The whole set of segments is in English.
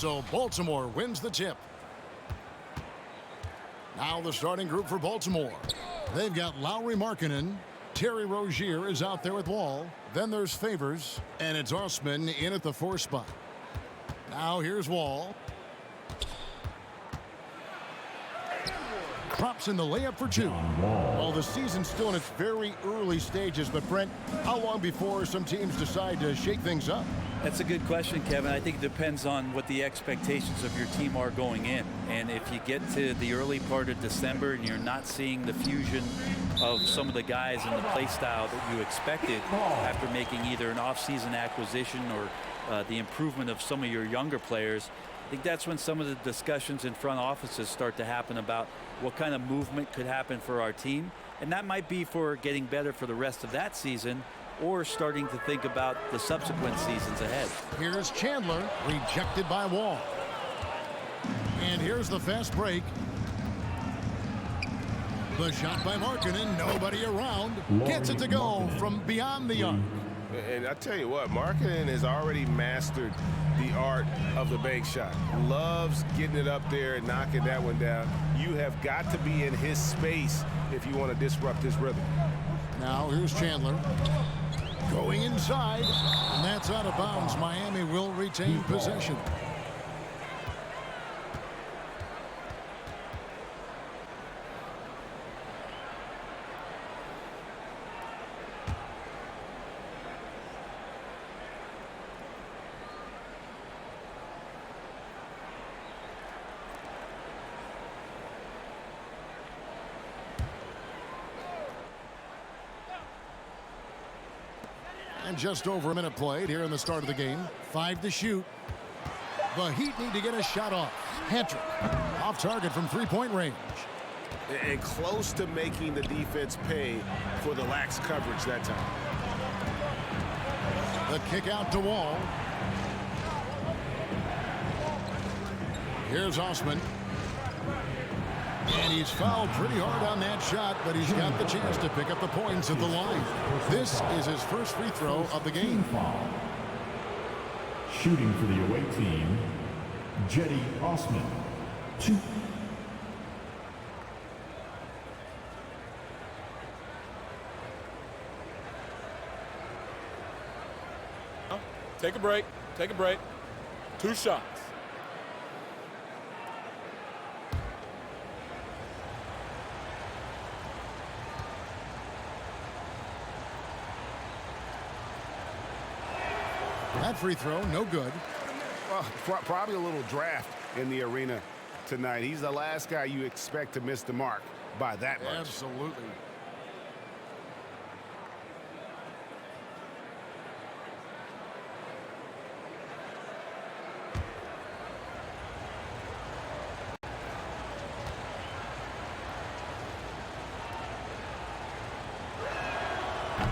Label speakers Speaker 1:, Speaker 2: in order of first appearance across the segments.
Speaker 1: So Baltimore wins the tip. Now the starting group for Baltimore. They've got Lowry Markkanen. Terry Rozier is out there with Wall. Then there's Favors. And it's Osman in at the 4 spot. Now here's Wall. Drops in the layup for 2. Well, the season's still in its very early stages, but Brent, how long before some teams decide to shake things up?
Speaker 2: That's a good question, Kevin. I think it depends on what the expectations of your team are going in. And if you get to the early part of December and you're not seeing the fusion of some of the guys and the play style that you expected after making either an off-season acquisition or the improvement of some of your younger players, I think that's when some of the discussions in front offices start to happen about what kind of movement could happen for our team. And that might be for getting better for the rest of that season or starting to think about the subsequent seasons ahead.
Speaker 1: Here's Chandler, rejected by Wall. And here's the fast break. The shot by Markkanen, nobody around. Gets it to go from beyond the arc.
Speaker 3: And I tell you what, Markkanen has already mastered the art of the bank shot. Loves getting it up there and knocking that one down. You have got to be in his space if you want to disrupt his rhythm.
Speaker 1: Now here's Chandler. Going inside, and that's out of bounds. Miami will retain possession. And just over a minute played here in the start of the game. 5 to shoot. The Heat need to get a shot off. Hedrick off target from 3-point range.
Speaker 3: And close to making the defense pay for the lax coverage that time.
Speaker 1: The kick out to Wall. Here's Osman. And he's fouled pretty hard on that shot, but he's got the chance to pick up the points at the line. This is his first free throw of the game.
Speaker 4: Shooting for the away team, Jetty Osman. 2.
Speaker 5: Take a break. Take a break. 2 shots.
Speaker 1: That free throw, no good.
Speaker 3: Well, probably a little draft in the arena tonight. He's the last guy you expect to miss the mark by that much.
Speaker 1: Absolutely.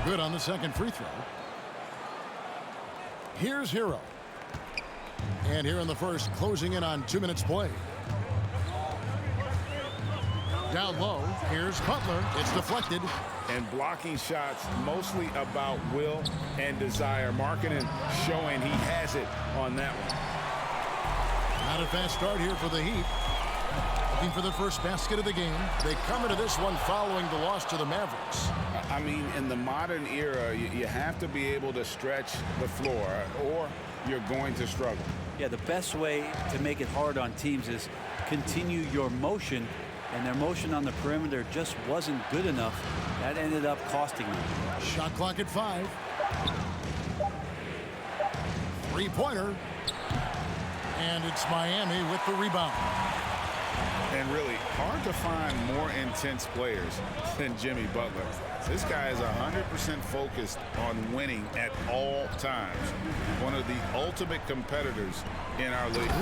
Speaker 1: Good on the second free throw. Here's Hero. And here in the first, closing in on 2 minutes play. Down low, here's Butler. It's deflected.
Speaker 3: And blocking shots mostly about will and desire. Markkanen showing he has it on that one.
Speaker 1: Not a fast start here for the Heat. Looking for the first basket of the game. They come into this one following the loss to the Mavericks.
Speaker 3: I mean, in the modern era, you have to be able to stretch the floor or you're going to struggle.
Speaker 2: Yeah, the best way to make it hard on teams is continue your motion, and their motion on the perimeter just wasn't good enough. That ended up costing them.
Speaker 1: Shot clock at 5. Three-pointer. And it's Miami with the rebound.
Speaker 3: And really hard to find more intense players than Jimmy Butler. This guy is 100% focused on winning at all times. One of the ultimate competitors in our league.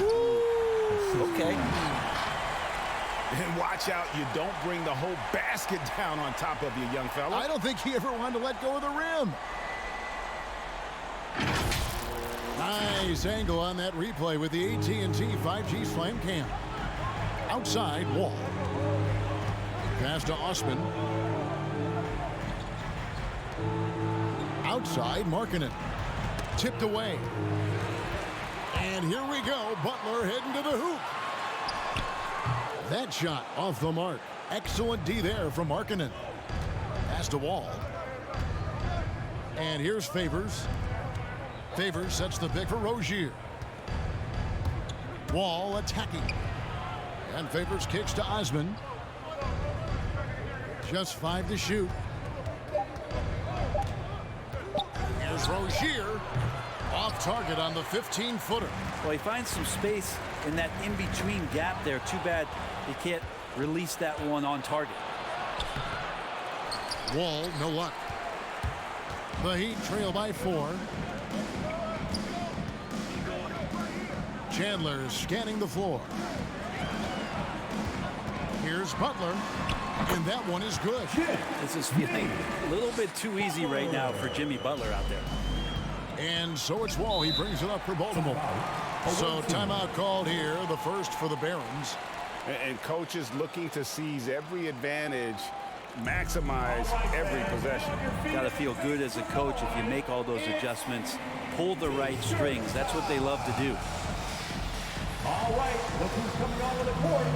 Speaker 2: Okay.
Speaker 3: And watch out, you don't bring the whole basket down on top of you, young fella.
Speaker 1: I don't think he ever wanted to let go of the rim. Nice angle on that replay with the AT&T 5G Slam Cam. Outside, Wall. Pass to Osman. Outside, Markkanen. Tipped away. And here we go. Butler heading to the hoop. That shot off the mark. Excellent D there from Markkanen. Pass to Wall. And here's Favors. Favors sets the pick for Rozier. Wall attacking. And Favors kicks to Osman. Just 5 to shoot. Here's Rozier. Off target on the 15-footer.
Speaker 2: Well, he finds some space in that in-between gap there. Too bad he can't release that one on target.
Speaker 1: Wall, no luck. The Heat trail by 4. Chandler scanning the floor. Here's Butler. And that one is good.
Speaker 2: This is feeling a little bit too easy right now for Jimmy Butler out there.
Speaker 1: And so it's Wall. He brings it up for Baltimore. So timeout called here, the first for the Barons.
Speaker 3: And coaches looking to seize every advantage, maximize every possession.
Speaker 2: Got to feel good as a coach if you make all those adjustments, pull the right strings. That's what they love to do.
Speaker 4: All right, look who's coming onto the court.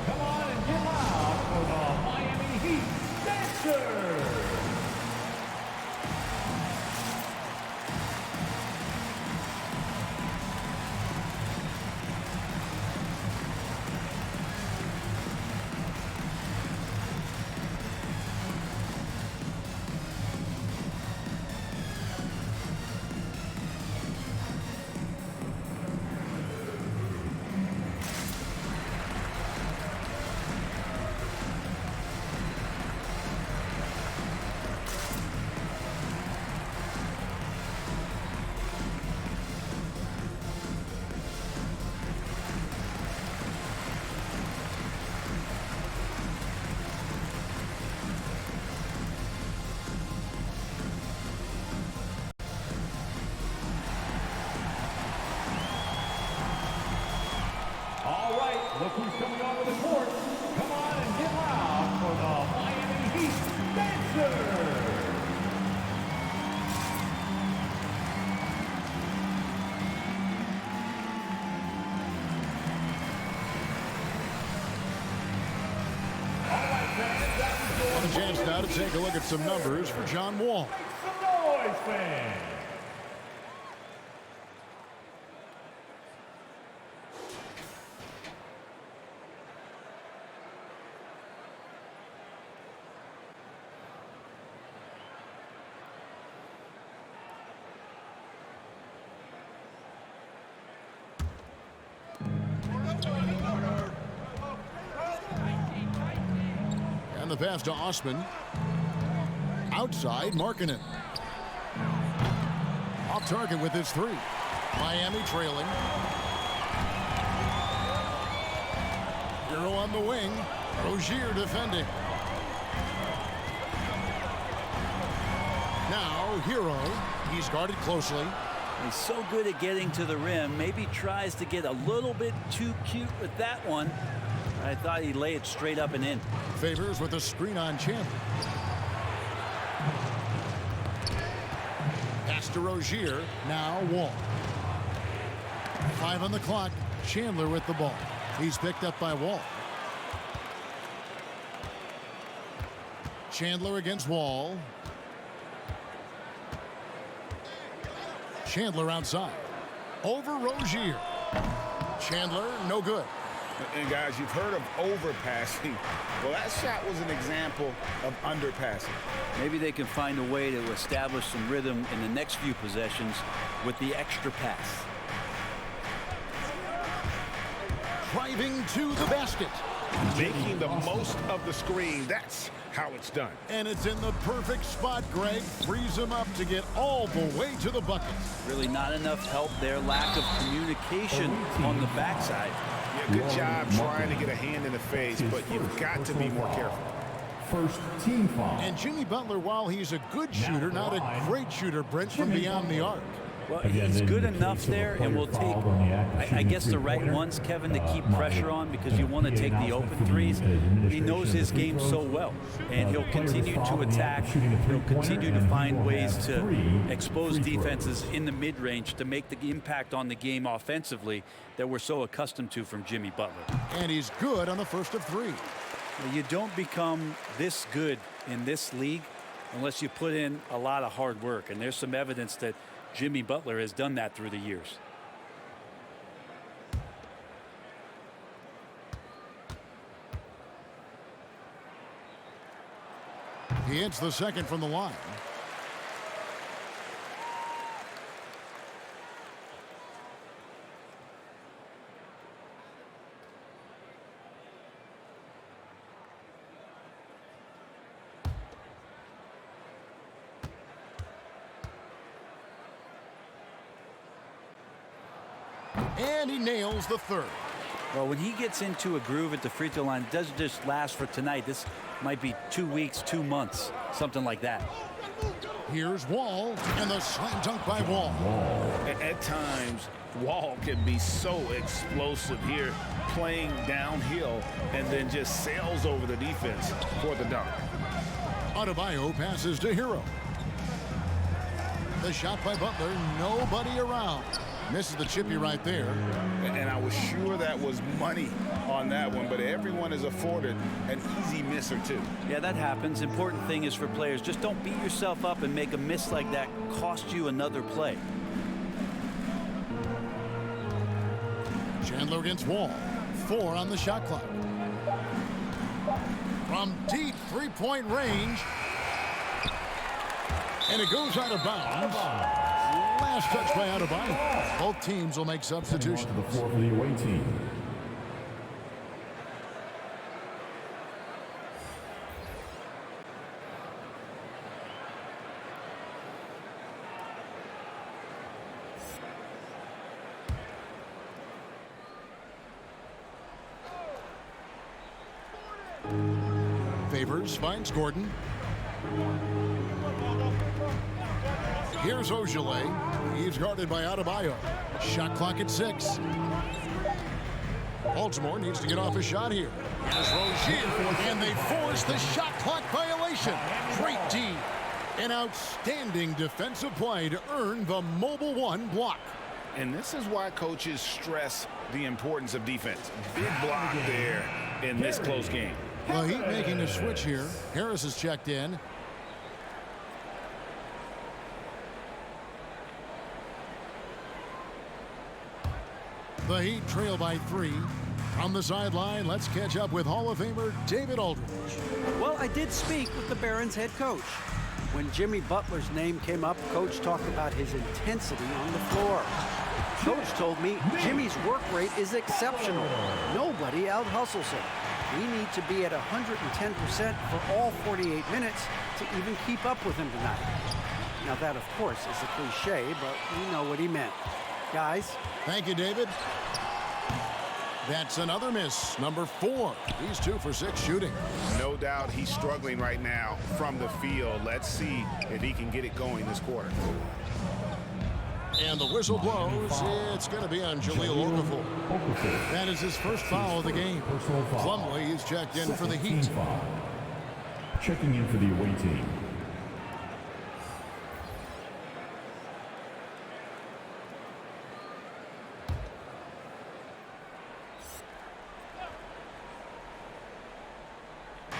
Speaker 4: Come on and get loud for the Miami Heat Dancers. Look who's coming onto the court. Come on and get loud for the Miami Heat Dancers.
Speaker 1: A chance now to take a look at some numbers for John Wall.
Speaker 4: Some noise, fans.
Speaker 1: The pass to Osman. Outside, Markkanen. Off target with his 3. Miami trailing. Hero on the wing. Rozier defending. Now, Hero. He's guarded closely.
Speaker 2: He's so good at getting to the rim. Maybe tries to get a little bit too cute with that one. I thought he'd lay it straight up and in.
Speaker 1: Favors with a screen on Chandler. Pass to Rozier. Now Wall. 5 on the clock. Chandler with the ball. He's picked up by Wall. Chandler against Wall. Chandler outside. Over Rozier. Chandler, no good.
Speaker 3: And guys, you've heard of overpassing. Well, that shot was an example of underpassing.
Speaker 2: Maybe they can find a way to establish some rhythm in the next few possessions with the extra pass.
Speaker 1: Driving to the basket.
Speaker 3: Making the most of the screen. That's how it's done.
Speaker 1: And it's in the perfect spot, Greg. Frees him up to get all the way to the bucket.
Speaker 2: Really not enough help there. Lack of communication on the backside.
Speaker 3: Yeah, good job trying to get a hand in the face, but you've got to be more careful.
Speaker 4: First team foul.
Speaker 1: And Jimmy Butler, while he's a good shooter, not a great shooter, Brent, from beyond the arc.
Speaker 2: Well, he's good enough there, and will take, I guess, the right ones, Kevin, to keep pressure on, because you want to take the open threes. He knows his game so well, and he'll continue to attack. He'll continue to find ways to expose defenses in the mid-range to make the impact on the game offensively that we're so accustomed to from Jimmy Butler.
Speaker 1: And he's good on the first of three.
Speaker 2: You don't become this good in this league unless you put in a lot of hard work, and there's some evidence that Jimmy Butler has done that through the years.
Speaker 1: He hits the second from the line. And he nails the third.
Speaker 2: Well, when he gets into a groove at the free throw line, it doesn't just last for tonight. This might be 2 weeks, 2 months, something like that.
Speaker 1: Here's Wall, and the slam dunk by Wall.
Speaker 3: At times, Wall can be so explosive here, playing downhill, and then just sails over the defense for the dunk.
Speaker 1: Adebayo passes to Hero. The shot by Butler, nobody around. Misses the chippy right there.
Speaker 3: And I was sure that was money on that one, but everyone is afforded an easy miss or two.
Speaker 2: Yeah, that happens. Important thing is for players, just don't beat yourself up and make a miss like that cost you another play.
Speaker 1: Chandler against Wall. 4 on the shot clock. From deep three-point range. And it goes out of bounds. Last touch by Adebayo. Both teams will make substitutions.
Speaker 4: To the floor for the away team.
Speaker 1: Favors finds Gordon. Here's Ogilvy. He's guarded by Adebayo. Shot clock at 6. Baltimore needs to get off a shot here. Here's Rozier, and they force the shot clock violation. Great D. An outstanding defensive play to earn the mobile 1 block.
Speaker 3: And this is why coaches stress the importance of defense. Big block there in this close game.
Speaker 1: The Heat making a switch here. Harris is checked in. The Heat trail by 3. From the sideline, let's catch up with Hall of Famer David Aldridge.
Speaker 6: Well, I did speak with the Barons head coach. When Jimmy Butler's name came up, Coach talked about his intensity on the floor. Coach told me Jimmy's work rate is exceptional. Nobody out-hustles him. We need to be at 110% for all 48 minutes to even keep up with him tonight. Now that, of course, is a cliche, but we know what he meant. Guys.
Speaker 1: Thank you, David. That's another miss, number 4. He's 2 for 6 shooting.
Speaker 3: No doubt he's struggling right now from the field. Let's see if he can get it going this quarter.
Speaker 1: And the whistle blows. It's going to be on Jahlil Okafor. That is his first foul of the game. Plumlee is checked in for the Heat.
Speaker 4: Checking in for the away team.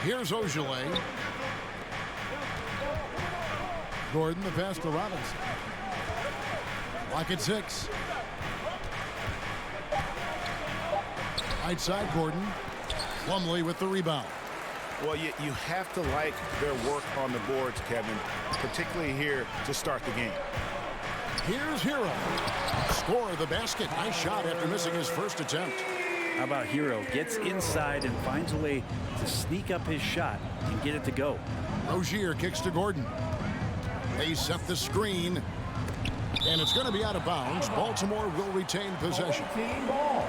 Speaker 1: Here's Ogilvy. Gordon, the pass to Robinson. Lock at 6. Right side, Gordon. Plumlee with the rebound.
Speaker 3: Well, you have to like their work on the boards, Kevin, particularly here to start the game.
Speaker 1: Here's Hero. Score the basket. Nice shot after missing his first attempt.
Speaker 2: How about Hero? Gets inside and finds a way to sneak up his shot and get it to go.
Speaker 1: Rozier kicks to Gordon. They set the screen. And it's going to be out of bounds. Baltimore will retain possession.
Speaker 4: Team ball.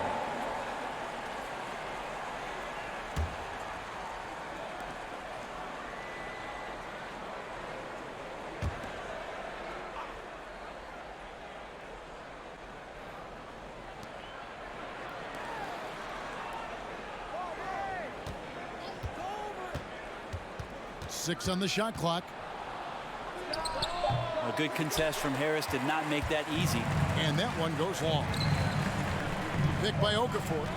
Speaker 1: 6 on the shot clock.
Speaker 2: A good contest from Harris did not make that easy.
Speaker 1: And that one goes long. Picked by Okafor.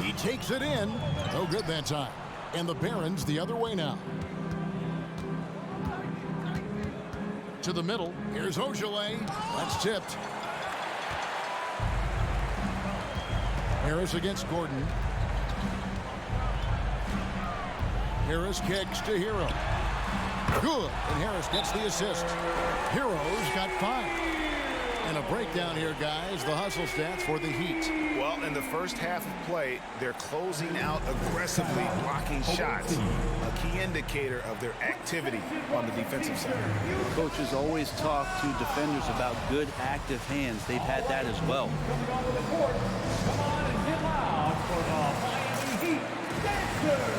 Speaker 1: He takes it in. No good that time. And the Barons the other way now. To the middle. Here's Ojale. That's tipped. Harris against Gordon. Harris kicks to Hero. Good. And Harris gets the assist. Hero's got 5. And a breakdown here, guys. The hustle stats for the Heat.
Speaker 3: Well, in the first half of play, they're closing out aggressively, blocking shots. A key indicator of their activity on the defensive side.
Speaker 2: Coaches always talk to defenders about good active hands. They've had that as well.
Speaker 4: Coming onto the court. Come on and get loud for the Miami Heat Dancers.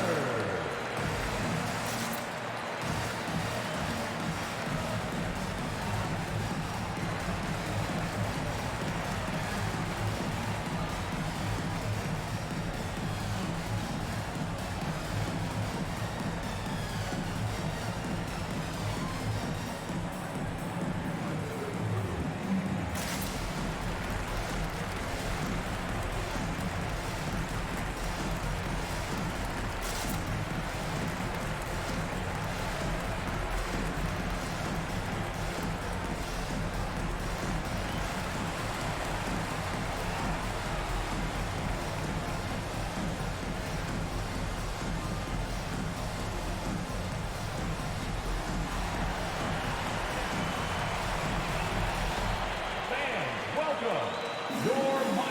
Speaker 4: Your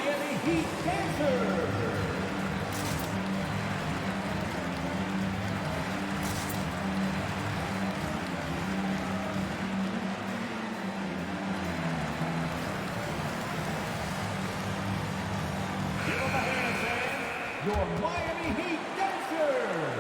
Speaker 4: Miami Heat Dancers. Give them a hand, fans. Your Miami Heat Dancers.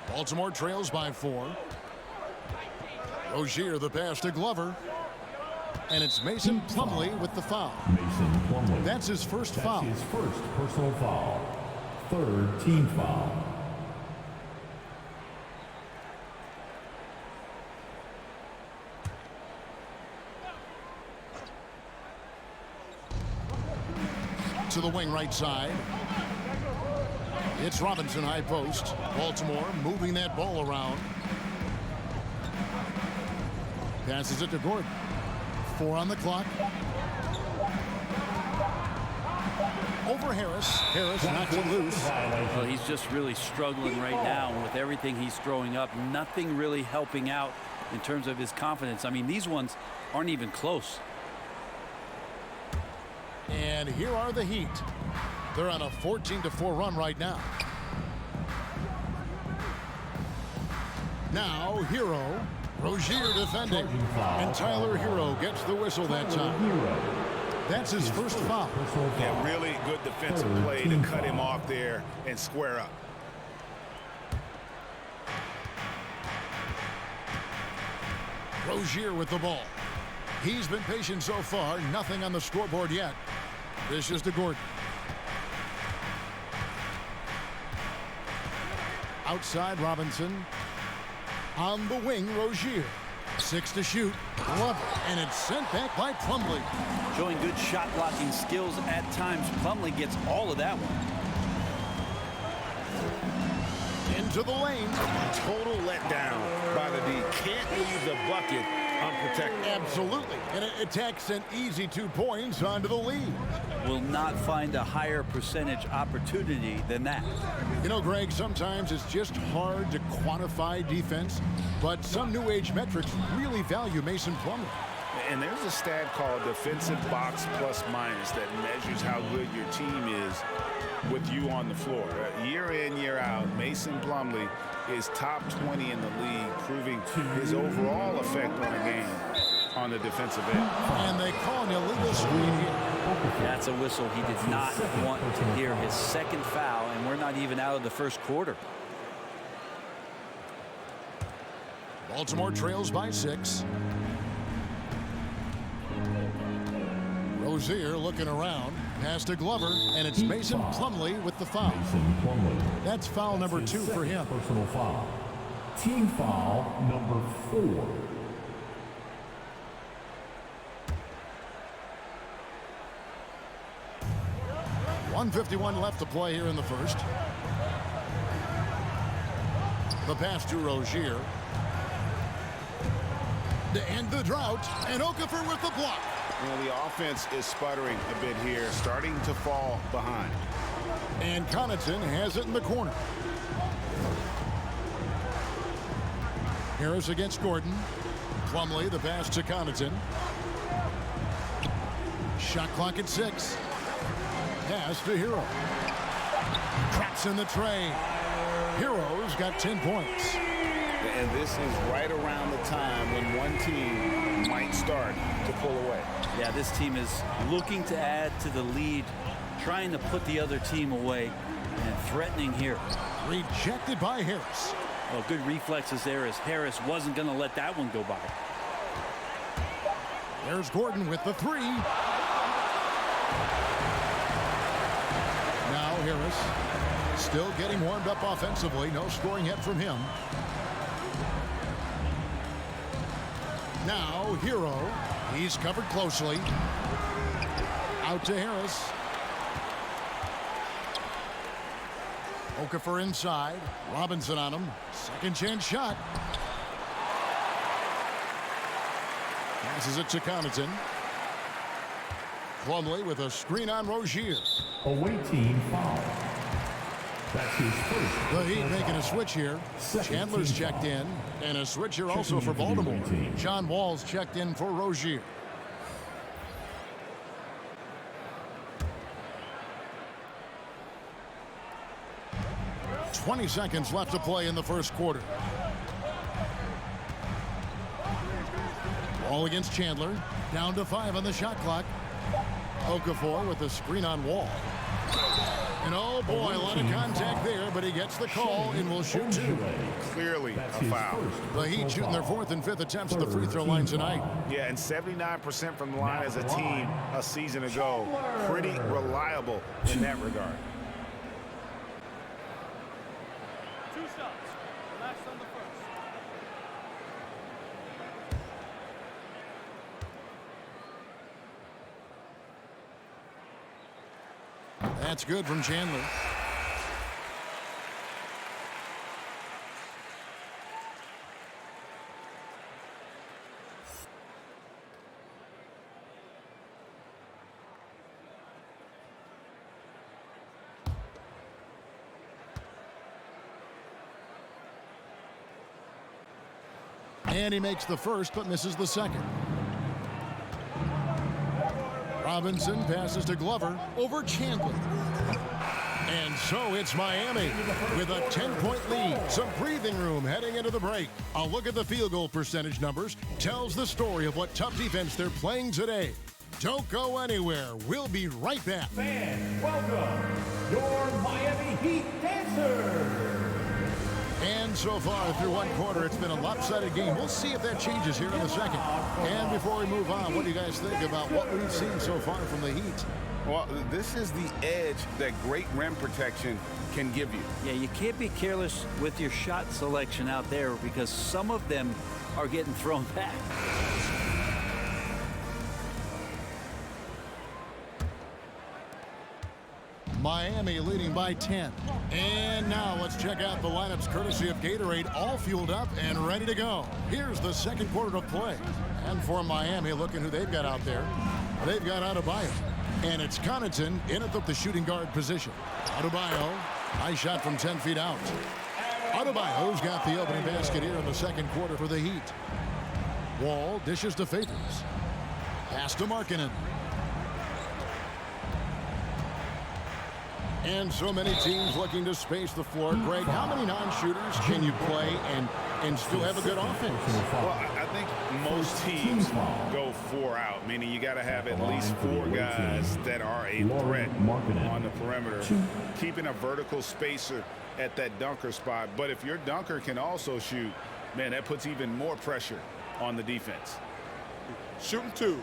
Speaker 1: Baltimore trails by 4. Rozier the pass to Glover. And it's Mason Plumlee with the foul.
Speaker 4: Mason Plumlee.
Speaker 1: That's his first foul.
Speaker 4: That's his first personal foul. Third team foul.
Speaker 1: To the wing right side. It's Robinson high post. Baltimore moving that ball around. Passes it to Gordon. 4 on the clock. Over Harris. Harris knocks it loose.
Speaker 2: Well, he's just really struggling right now. And with everything he's throwing up, nothing really helping out in terms of his confidence. I mean, these ones aren't even close.
Speaker 1: And here are the Heat. They're on a 14-4 run right now. Now, Hero. Rozier defending. And Tyler Hero gets the whistle that time. That's his first foul.
Speaker 3: Yeah, really good defensive play to cut him off there and square up.
Speaker 1: Rozier with the ball. He's been patient so far. Nothing on the scoreboard yet. This is to Gordon. Outside Robinson. On the wing, Rozier. 6 to shoot. Love it. And it's sent back by Plumlee.
Speaker 2: Showing good shot blocking skills at times. Plumlee gets all of that one.
Speaker 1: Into the lane.
Speaker 3: Total letdown by the D. Can't leave the bucket unprotected.
Speaker 1: Absolutely. And it takes an easy 2 points onto the lead.
Speaker 2: Will not find a higher percentage opportunity than that.
Speaker 1: You know, Greg, sometimes it's just hard to quantify defense, but some new age metrics really value Mason Plumlee.
Speaker 3: And there's a stat called defensive box plus minus that measures how good your team is with you on the floor. Year in, year out, Mason Plumlee is top 20 in the league, proving his overall effect on a game. on the defensive end.
Speaker 1: And they call an illegal screen here.
Speaker 2: That's a whistle he did not want to hear. His second foul, and we're not even out of the first quarter.
Speaker 1: Baltimore trails by 6. Rozier looking around. Pass to Glover, and it's Mason Plumlee with the foul. That's foul number 2 for him.
Speaker 4: Personal foul. Team foul number 4.
Speaker 1: .151 left to play here in the first. The pass to Rozier. To end the drought, and Okafor with the block.
Speaker 3: Well, the offense is sputtering a bit here, starting to fall behind.
Speaker 1: And Connaughton has it in the corner. Harris against Gordon. Plumlee, the pass to Connaughton. Shot clock at 6. Pass to Hero. Cracks in the tray. Hero's got 10 points.
Speaker 3: And this is right around the time when one team might start to pull away.
Speaker 2: Yeah, this team is looking to add to the lead, trying to put the other team away, and threatening here.
Speaker 1: Rejected by Harris.
Speaker 2: Well, good reflexes there as Harris wasn't going to let that one go by.
Speaker 1: There's Gordon with the 3. Now Harris still getting warmed up offensively. No scoring yet from him. Now Hero. He's covered closely. Out to Harris. Okafor inside. Robinson on him. Second chance shot. Passes it to Connaughton. Plumlee with a screen on Rozier.
Speaker 4: Away team foul. That's his first.
Speaker 1: The Heat making a switch here. Chandler's checked in. And a switch here also for Baltimore. John Wall's checked in for Rozier. .20 seconds left to play in the first quarter. Wall against Chandler. Down to 5 on the shot clock. Okafor with the screen on Wall. And oh boy, a lot of contact there, but he gets the call and will shoot 2.
Speaker 3: Clearly a foul.
Speaker 1: The Heat shooting their 4th and 5th attempts at the free throw line tonight.
Speaker 3: Yeah, and 79% from the line as a team a season ago. Pretty reliable in that regard.
Speaker 5: 2 shots. Last on the first.
Speaker 1: That's good from Chandler. And he makes the first, but misses the second. Robinson passes to Glover over Chandler. And so it's Miami with a 10-point lead. Some breathing room heading into the break. A look at the field goal percentage numbers tells the story of what tough defense they're playing today. Don't go anywhere. We'll be right back.
Speaker 4: Fans, welcome your Miami Heat dancers.
Speaker 1: And so far through one quarter, it's been a lopsided game. We'll see if that changes here in the second. And before we move on, what do you guys think about what we've seen so far from the Heat?
Speaker 3: Well, this is the edge that great rim protection can give you.
Speaker 2: Yeah, you can't be careless with your shot selection out there because some of them are getting thrown back.
Speaker 1: Miami leading by 10. And now let's check out the lineups courtesy of Gatorade, all fueled up and ready to go. Here's the second quarter of play. And for Miami, looking who they've got out there. They've got Adebayo. And it's Connaughton in at the shooting guard position. Adebayo, high shot from 10 feet out. Adebayo's got the opening basket here in the second quarter for the Heat. Wall dishes to Favors. Pass to Markkanen. And so many teams looking to space the floor. Greg, how many non-shooters can you play and still have a good offense?
Speaker 3: Well, I think most teams go 4 out, meaning you got to have at least 4 guys that are a threat on the perimeter, keeping a vertical spacer at that dunker spot. But if your dunker can also shoot, man, that puts even more pressure on the defense.
Speaker 5: Shooting 2.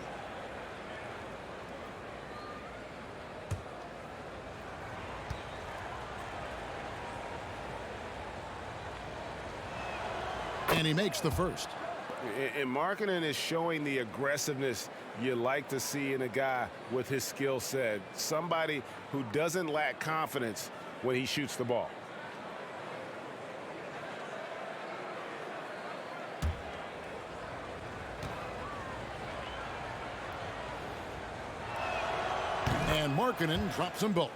Speaker 1: And he makes the first.
Speaker 7: And Markkanen is showing the aggressiveness you like to see in a guy with his skill set. Somebody who doesn't lack confidence when he shoots the ball.
Speaker 1: And Markkanen drops them both.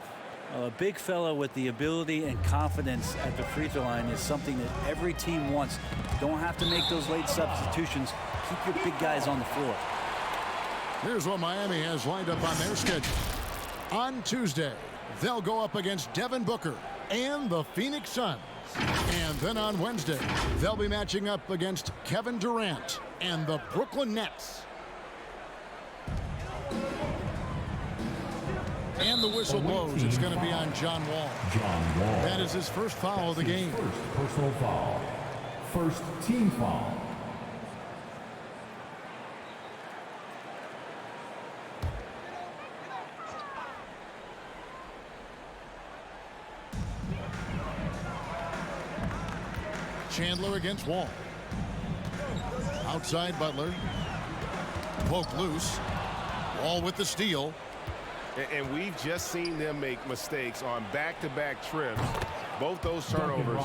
Speaker 2: A big fella with the ability and confidence at the free throw line is something that every team wants. You don't have to make those late substitutions. Keep your big guys on the floor.
Speaker 1: Here's what Miami has lined up on their schedule. On Tuesday, they'll go up against Devin Booker and the Phoenix Suns. And then on Wednesday, they'll be matching up against Kevin Durant and the Brooklyn Nets. And the whistle blows. It's going to be on John Wall. That is his first foul of the game.
Speaker 4: First personal foul. First team foul.
Speaker 1: Chandler against Wall. Outside Butler. Poke loose. Wall with the steal.
Speaker 7: And we've just seen them make mistakes on back-to-back trips. Both those turnovers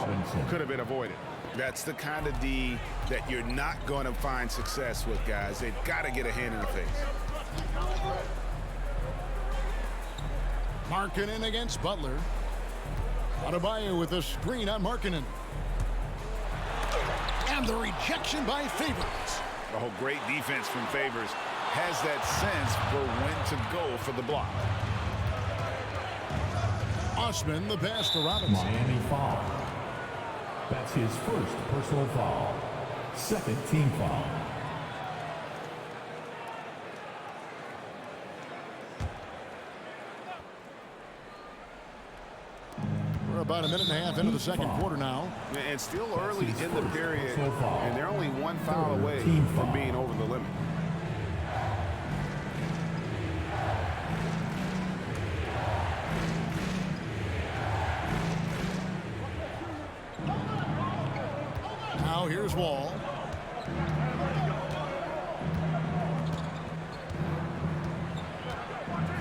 Speaker 7: could have been avoided.
Speaker 3: That's the kind of D that you're not going to find success with, guys. They've got to get a hand in the face.
Speaker 1: Markkanen against Butler. Adebayo with a screen on Markkanen. And the rejection by Favors.
Speaker 3: Oh, great defense from Favors. Has that sense for when to go for the block.
Speaker 1: Osman the pass to Robinson.
Speaker 4: Miami foul. That's his first personal foul. Second team foul.
Speaker 1: We're about a minute and a half into the second quarter now.
Speaker 7: And still early in the period, and they're only 1 foul away from being over the limit.
Speaker 1: Now here's Wall.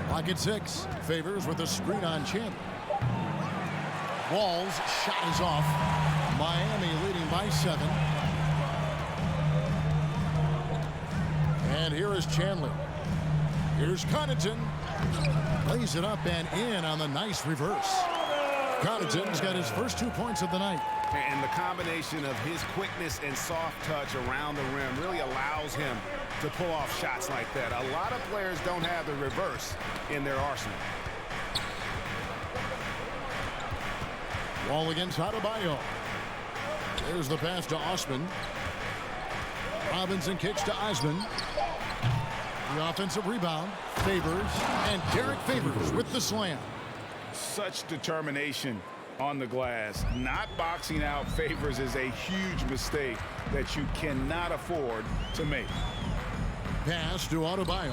Speaker 1: Clock at 6. Favors with a screen on Chandler. Wall's shot is off. Miami leading by 7. And here is Chandler. Here's Connaughton. Lays it up and in on the nice reverse. Connaughton's got his first 2 points of the night.
Speaker 7: And the combination of his quickness and soft touch around the rim really allows him to pull off shots like that. A lot of players don't have the reverse in their arsenal.
Speaker 1: Wall against Adebayo. There's the pass to Osman. Robinson kicks to Osman. The offensive rebound. Favors. And Derek Favors with the slam.
Speaker 3: Such determination on the glass. Not boxing out Favors is a huge mistake that you cannot afford to make.
Speaker 1: Pass to Adebayo.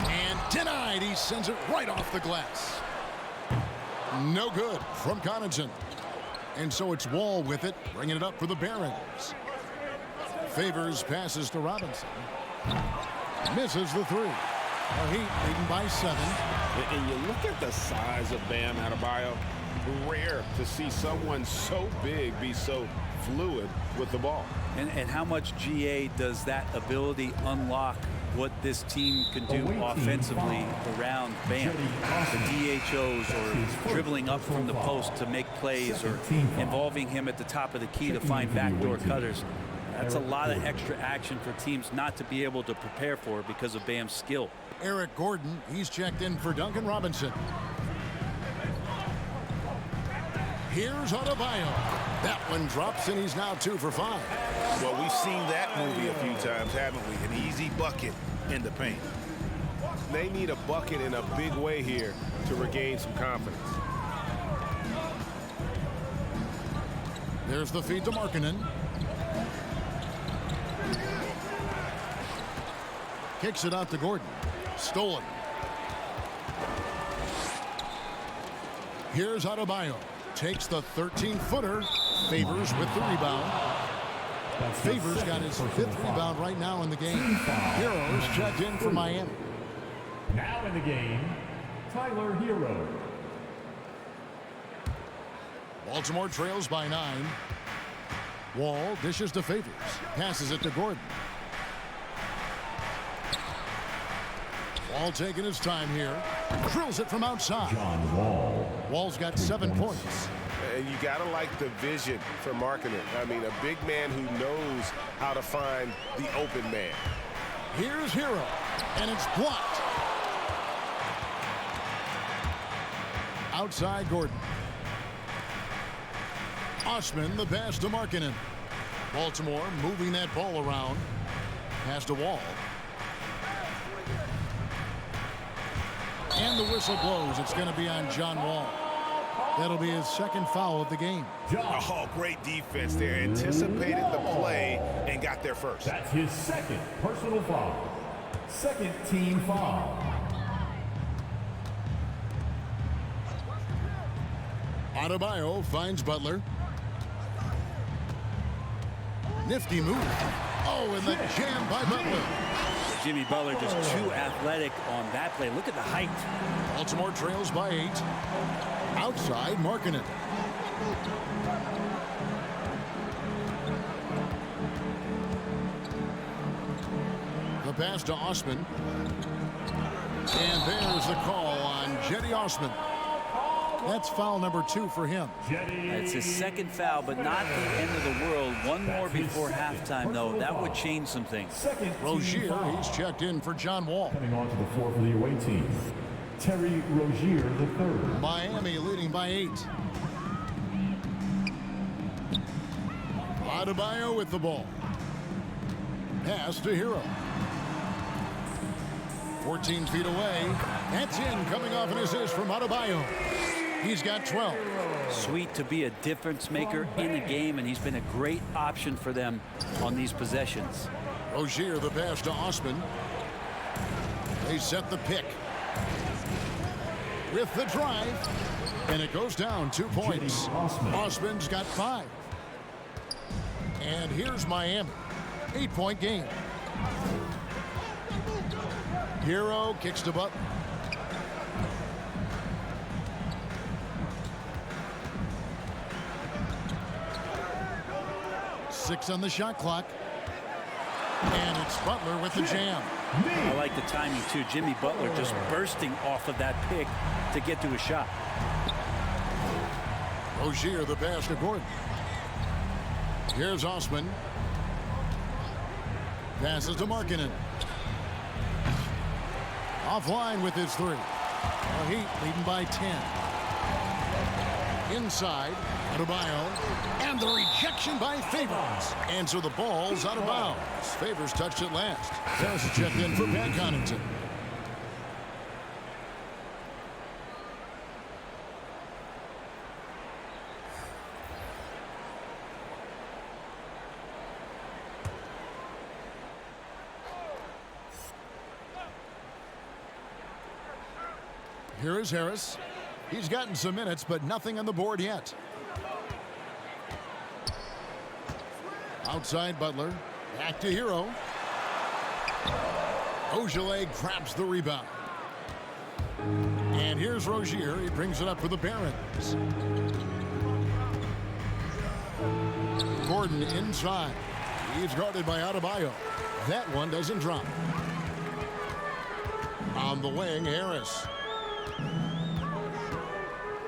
Speaker 1: And denied. He sends it right off the glass. No good from Connaughton. And so it's Wall with it, bringing it up for the Barons. Favors passes to Robinson. Misses the 3. The Heat leading by 7.
Speaker 7: And you look at the size of Bam Adebayo. Rare to see someone so big be so fluid with the ball.
Speaker 2: And how much GA does that ability unlock what this team can do offensively around Bam? The DHOs or dribbling up from the post to make plays or involving him at the top of the key to find backdoor cutters. That's a lot of extra action for teams not to be able to prepare for because of Bam's skill.
Speaker 1: Eric Gordon, he's checked in for Duncan Robinson. Here's Adebayo. That one drops, and he's now 2 for 5.
Speaker 3: Well, we've seen that movie a few times, haven't we? An easy bucket in the paint.
Speaker 7: They need a bucket in a big way here to regain some confidence.
Speaker 1: There's the feed to Markkanen. Kicks it out to Gordon. Stolen. Here's Adebayo. Takes the 13-footer. Favors with the rebound. Favors got his 5th rebound right now in the game. Heroes checked in for Miami.
Speaker 4: Now in the game, Tyler Hero.
Speaker 1: Baltimore trails by 9. Wall dishes to Favors. Passes it to Gordon. Wall taking his time here. Drills it from outside.
Speaker 4: John Wall.
Speaker 1: Wall's got 7 points.
Speaker 7: And you got to like the vision for Markkanen. I mean, a big man who knows how to find the open man.
Speaker 1: Here's Hero, and it's blocked. Outside Gordon. Osman, the pass to Markkanen. Baltimore moving that ball around. Pass to Wall. And the whistle blows. It's going to be on John Wall. That'll be his 2nd foul of the game.
Speaker 3: Oh, great defense there. Anticipated the play and got there first.
Speaker 4: That's his 2nd personal foul. 2nd team foul.
Speaker 1: Adebayo finds Butler. Nifty move. Oh, and the jam by Butler.
Speaker 2: Jimmy Butler just too athletic on that play. Look at the height.
Speaker 1: Baltimore trails by 8. Outside, Markkanen. The pass to Osman. And there's the call on Jetty Osman. That's foul number 2 for him.
Speaker 2: That's his 2nd foul, but not the end of the world. One more before halftime, though. That would change some things.
Speaker 1: Rozier, he's checked in for John Wall.
Speaker 4: Coming onto the floor for the away team, Terry Rozier III.
Speaker 1: Miami leading by 8. Adebayo with the ball. Pass to Hero. 14 feet away. That's in, coming off an assist from Adebayo. He's got 12.
Speaker 2: Sweet to be a difference maker in the game, and he's been a great option for them on these possessions.
Speaker 1: Rozier, the pass to Osman. They set the pick. With the drive. And it goes down 2 points. Osman's got 5. And here's Miami. 8-point game. Hero kicks to Butler. Six on the shot clock. And it's Butler with the jam.
Speaker 2: I like the timing, too. Jimmy Butler just bursting off of that pick to get to a shot.
Speaker 1: Rozier, the pass to Gordon. Here's Osman. Passes to Markkanen. Offline with his 3. The Heat leading by 10. Inside, Adebayo. And the rejection by Favors. And so the ball's out of bounds. Favors touched it last. Harris checked in for Pat Connaughton. Here is Harris. He's gotten some minutes, but nothing on the board yet. Outside Butler. Back to Hero. Ogilvy grabs the rebound. And here's Rozier. He brings it up for the Barons. Gordon inside. He's guarded by Adebayo. That one doesn't drop. On the wing, Harris.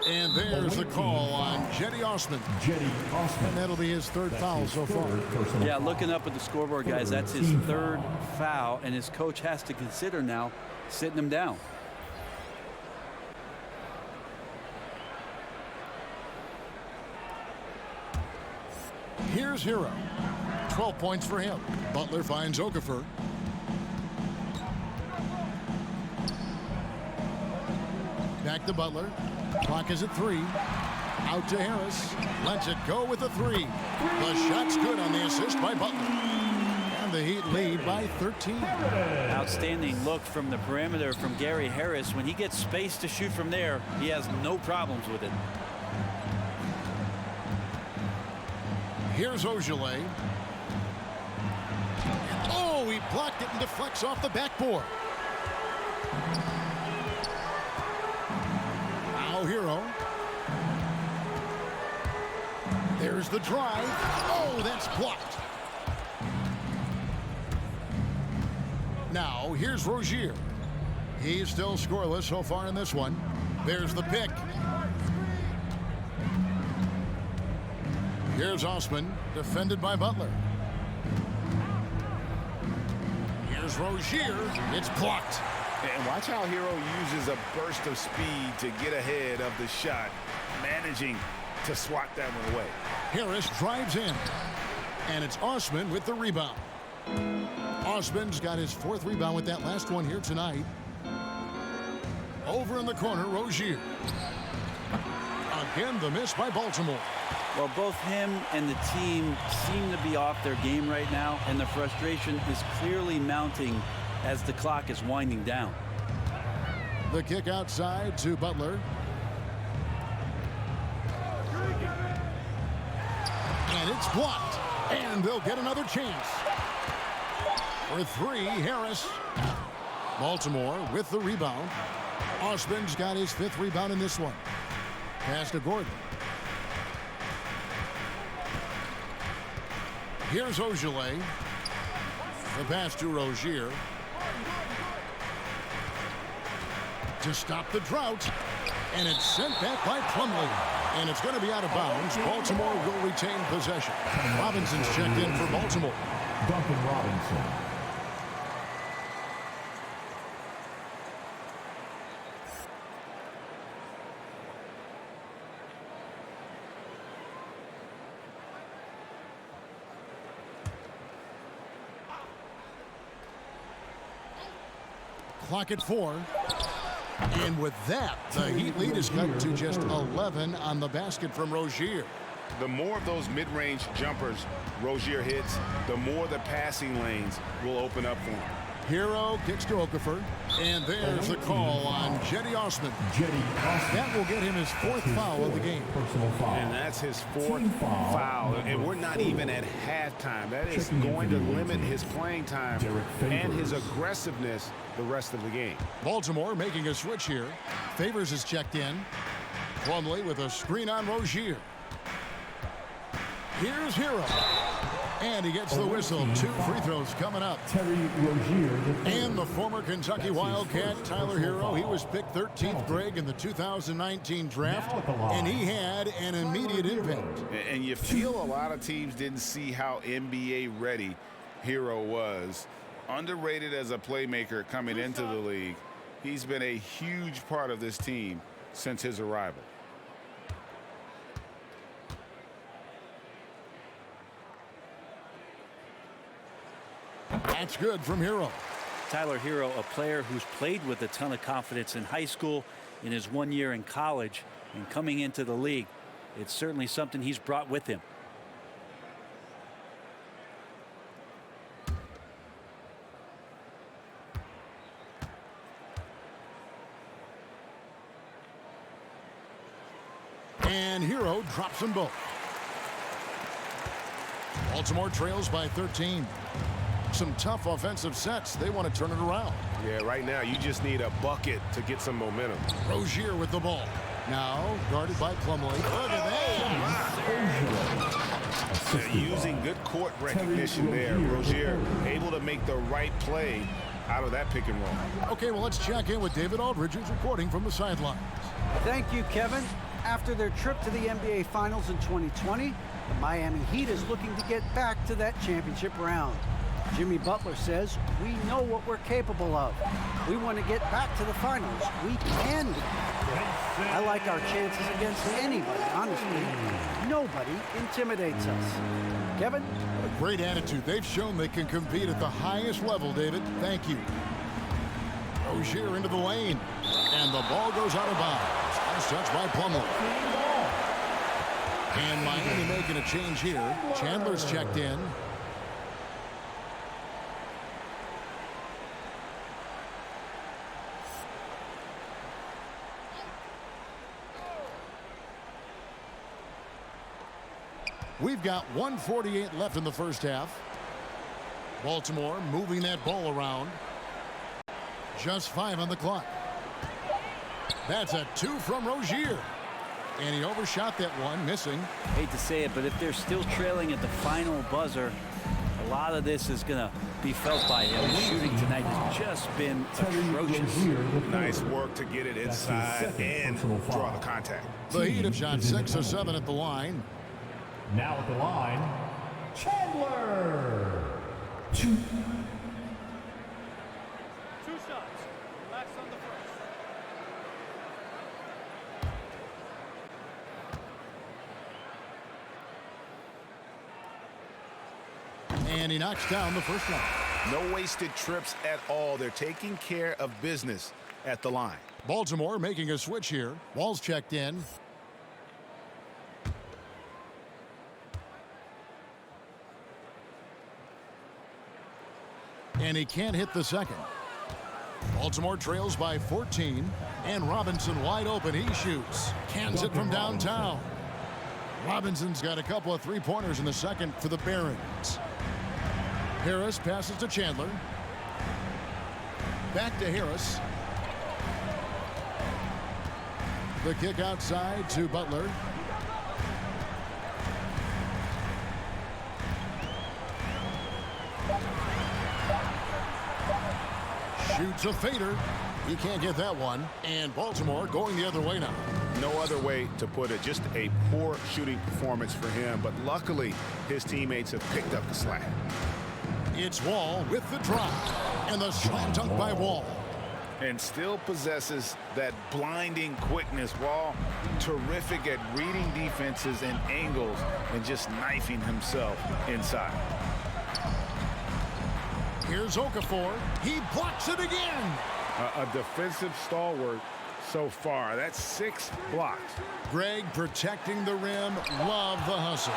Speaker 1: And there's the call on Jetty Osman. And that'll be his 3rd foul so far.
Speaker 2: Yeah, looking up at the scoreboard, guys, that's his 3rd foul, and his coach has to consider now sitting him down.
Speaker 1: Here's Hero. 12 points for him. Butler finds Okafor. Back to Butler. Clock is at 3. Out to Harris. Lets it go with a 3. The shot's good on the assist by Butler. And the Heat lead by 13.
Speaker 2: Outstanding look from the perimeter from Gary Harris. When he gets space to shoot from there, he has no problems with it.
Speaker 1: Here's Ojale. Oh, he blocked it and deflects off the backboard. Now Hero. There's the drive. Oh, that's blocked. Now here's Rozier. He's still scoreless so far in this one. There's the pick. Here's Osman, defended by Butler. Here's Rozier. It's blocked.
Speaker 3: And watch how Hero uses a burst of speed to get ahead of the shot, managing to swat that one away.
Speaker 1: Harris drives in. And it's Osman with the rebound. Osman's got his 4th rebound with that last one here tonight. Over in the corner, Rozier. Again, the miss by Baltimore.
Speaker 2: Well, both him and the team seem to be off their game right now, and the frustration is clearly mounting as the clock is winding down.
Speaker 1: The kick outside to Butler. And it's blocked. And they'll get another chance. For 3, Harris. Baltimore with the rebound. Osman's got his 5th rebound in this one. Pass to Gordon. Here's Ojale. The pass to Rozier. To stop the drought. And it's sent back by Plumlee. And it's going to be out of bounds. Baltimore will retain possession. Robinson's checked in for Baltimore.
Speaker 4: Duncan Robinson.
Speaker 1: Clock at 4. And with that, the Heat lead is cut to just 11 on the basket from Rozier.
Speaker 3: The more of those mid-range jumpers Rozier hits, the more the passing lanes will open up for him.
Speaker 1: Hero kicks to Okafor. And there's the call on Jetty Osman. That will get him his 4th foul of the game.
Speaker 3: And that's his 4th foul. And we're not even at halftime. That is going to limit his playing time and his aggressiveness the rest of the game.
Speaker 1: Baltimore making a switch here. Favors is checked in. Plumlee with a screen on Rozier. Here's Hero. And he gets the whistle. 2 free throws coming up. And the former Kentucky Wildcat, Tyler Hero, he was picked 13th Greg in the 2019 draft, and he had an immediate impact.
Speaker 3: And you feel a lot of teams didn't see how NBA ready Hero was. Underrated as a playmaker coming into the league. He's been a huge part of this team since his arrival.
Speaker 1: That's good from Hero.
Speaker 2: Tyler Hero, a player who's played with a ton of confidence in high school, in his 1 year in college, and coming into the league. It's certainly something he's brought with him.
Speaker 1: And Hero drops them both. Baltimore trails by 13. Some tough offensive sets. They want to turn it around.
Speaker 7: Yeah, right now you just need a bucket to get some momentum.
Speaker 1: Rozier with the ball. Now guarded by Plumlee. Look at that.
Speaker 3: Using good court recognition there. Rozier able to make the right play out of that pick and roll.
Speaker 1: Okay, well, let's check in with David Aldridge, who's reporting from the sidelines.
Speaker 6: Thank you, Kevin. After their trip to the NBA Finals in 2020, the Miami Heat is looking to get back to that championship round. Jimmy Butler says, "We know what we're capable of. We want to get back to the finals. We can do that. I like our chances against anybody, honestly. Nobody intimidates us. Kevin?
Speaker 1: A great attitude. They've shown they can compete at the highest level, David. Thank you. Rozier into the lane. And the ball goes out of bounds. Nice touch by Plumlee. And Miami making a change here. Chandler's checked in. We've got 1:48 left in the first half. Baltimore moving that ball around. Just 5 on the clock. That's a 2 from Rozier. And he overshot that one, missing.
Speaker 2: Hate to say it, but if they're still trailing at the final buzzer, a lot of this is going to be felt by him. His shooting tonight has just been atrocious.
Speaker 3: Nice work to get it inside and draw the contact.
Speaker 1: The Heat have shot 6 of 7 at the line.
Speaker 4: Now at the line, Chandler. 2.
Speaker 8: 2 shots. Relax on the first.
Speaker 1: And he knocks down the first one.
Speaker 3: No wasted trips at all. They're taking care of business at the line.
Speaker 1: Baltimore making a switch here. Wall's checked in. And he can't hit the second. Baltimore trails by 14. And Robinson wide open. He shoots. Cans it from downtown. Robinson's got a couple of three-pointers in the second for the Barons. Harris passes to Chandler. Back to Harris. The kick outside to Butler. Shoots a fader. He can't get that one. And Baltimore going the other way now.
Speaker 3: No other way to put it. Just a poor shooting performance for him. But luckily, his teammates have picked up the slack.
Speaker 1: It's Wall with the drop. And the slam dunk by Wall.
Speaker 3: And still possesses that blinding quickness. Wall, terrific at reading defenses and angles and just knifing himself inside.
Speaker 1: Here's Okafor. He blocks it again.
Speaker 7: A defensive stalwart so far. That's 6 blocks.
Speaker 1: Greg protecting the rim. Love the hustle.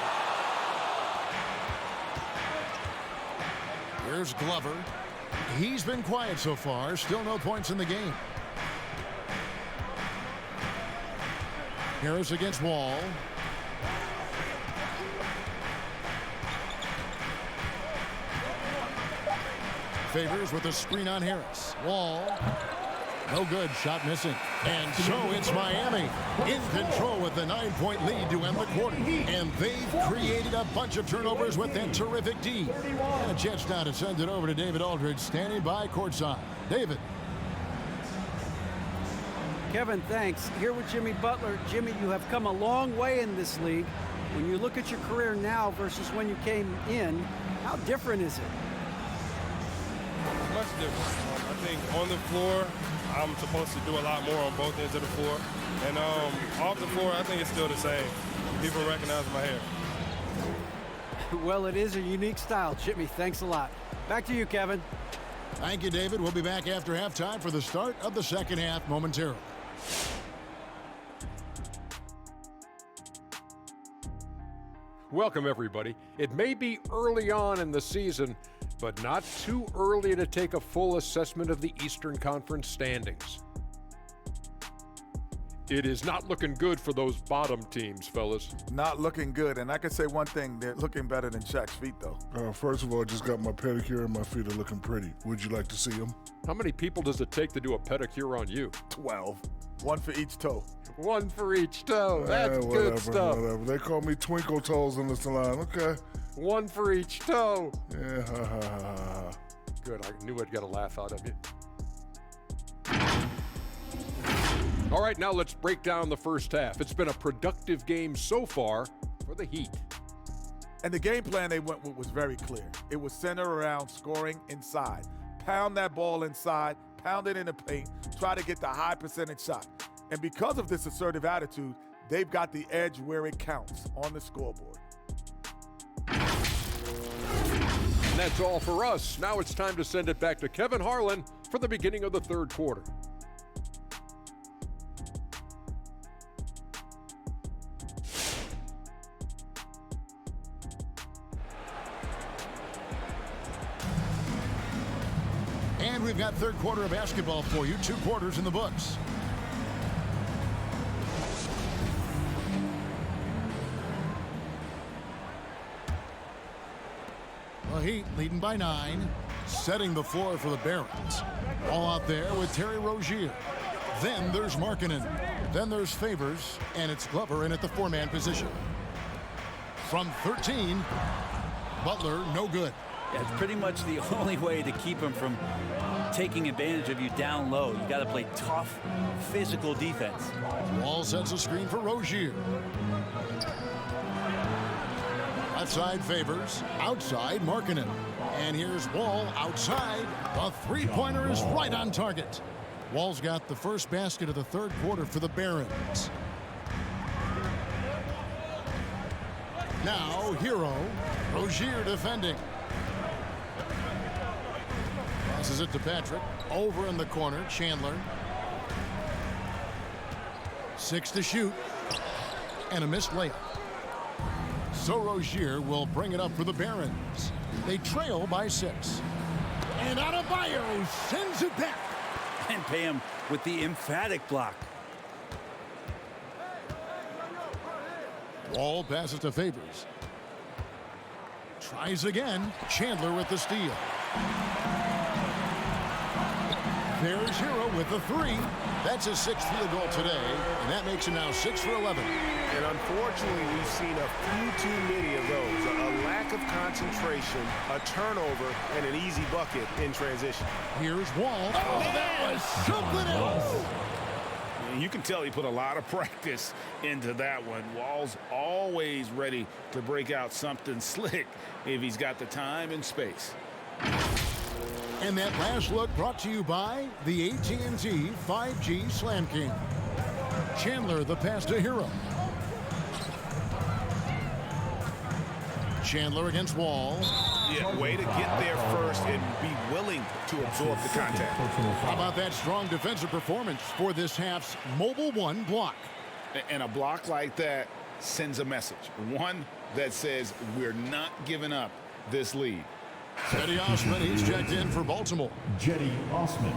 Speaker 1: Here's Glover. He's been quiet so far. Still no points in the game. Harris against Wall. Favors with a screen on Harris. Wall. No good. Shot missing. And so it's Miami in control with the 9-point lead to end the quarter. And they've created a bunch of turnovers with that terrific D. And a chance now to send it over to David Aldridge, standing by courtside. David.
Speaker 6: Kevin, thanks. Here with Jimmy Butler. Jimmy, you have come a long way in this league. When you look at your career now versus when you came in, how different is it?
Speaker 5: Much different. I think on the floor, I'm supposed to do a lot more on both ends of the floor. And off the floor, I think it's still the same. People recognize my hair.
Speaker 6: Well, it is a unique style, Jimmy. Thanks a lot. Back to you, Kevin.
Speaker 1: Thank you, David. We'll be back after halftime for the start of the second half momentarily.
Speaker 9: Welcome, everybody. It may be early on in the season, but not too early to take a full assessment of the Eastern Conference standings. It is not looking good for those bottom teams, fellas.
Speaker 10: Not looking good, and I can say one thing, they're looking better than Shaq's feet, though.
Speaker 11: First of all, I just got my pedicure and my feet are looking pretty. Would you like to see them?
Speaker 9: How many people does it take to do a pedicure on you?
Speaker 10: 12. One for each toe.
Speaker 9: One for each toe. That's good stuff.
Speaker 11: Whatever. They call me Twinkle Toes in the salon. Okay.
Speaker 9: One for each toe.
Speaker 11: Yeah, ha, ha, ha, ha.
Speaker 9: Good, I knew I'd get a laugh out of you. All right, now let's break down the first half. It's been a productive game so far for the Heat.
Speaker 10: And the game plan they went with was very clear. It was centered around scoring inside. Pound that ball inside, pound it in the paint, try to get the high percentage shot. And because of this assertive attitude, they've got the edge where it counts on the scoreboard.
Speaker 9: And that's all for us. Now it's time to send it back to Kevin Harlan for the beginning of the third quarter.
Speaker 1: And we've got third quarter of basketball for you. 2 quarters in the books. The Heat leading by 9, setting the floor for the Barons. All out there with Terry Rozier. Then there's Markkanen. Then there's Favors, and it's Glover in at the 4-man position. From 13, Butler, no good.
Speaker 2: Yeah, it's pretty much the only way to keep him from taking advantage of you down low. You got to play tough, physical defense.
Speaker 1: Wall sets a screen for Rozier. Outside Favors, outside Markkanen. And here's Wall outside. The three-pointer is right on target. Wall's got the first basket of the third quarter for the Barons. Now, Hero. Rozier defending. Passes it to Patrick. Over in the corner, Chandler. 6 to shoot. And a missed layup. So Rozier will bring it up for the Barons. They trail by 6. And Adebayo sends it back.
Speaker 2: And pay him with the emphatic block.
Speaker 1: Wall passes to Favors. Tries again. Chandler with the steal. There's Hero with the 3. That's his 6th field goal today, and that makes him now 6 for 11.
Speaker 7: And unfortunately, we've seen a few too many of those. A lack of concentration, a turnover, and an easy bucket in transition.
Speaker 1: Here's Wall. Oh, that was something else.
Speaker 3: You can tell he put a lot of practice into that one. Wall's always ready to break out something slick if he's got the time and space.
Speaker 1: And that last look brought to you by the AT&T 5G Slam King. Chandler the pass to Hero. Chandler against Wall.
Speaker 3: Yeah, way to get there first and be willing to absorb the contact.
Speaker 1: How about that strong defensive performance for this half's Mobile One block?
Speaker 3: And a block like that sends a message. One that says we're not giving up this lead.
Speaker 1: Cedi Osman, he's checked in for Baltimore.
Speaker 4: Cedi Osman.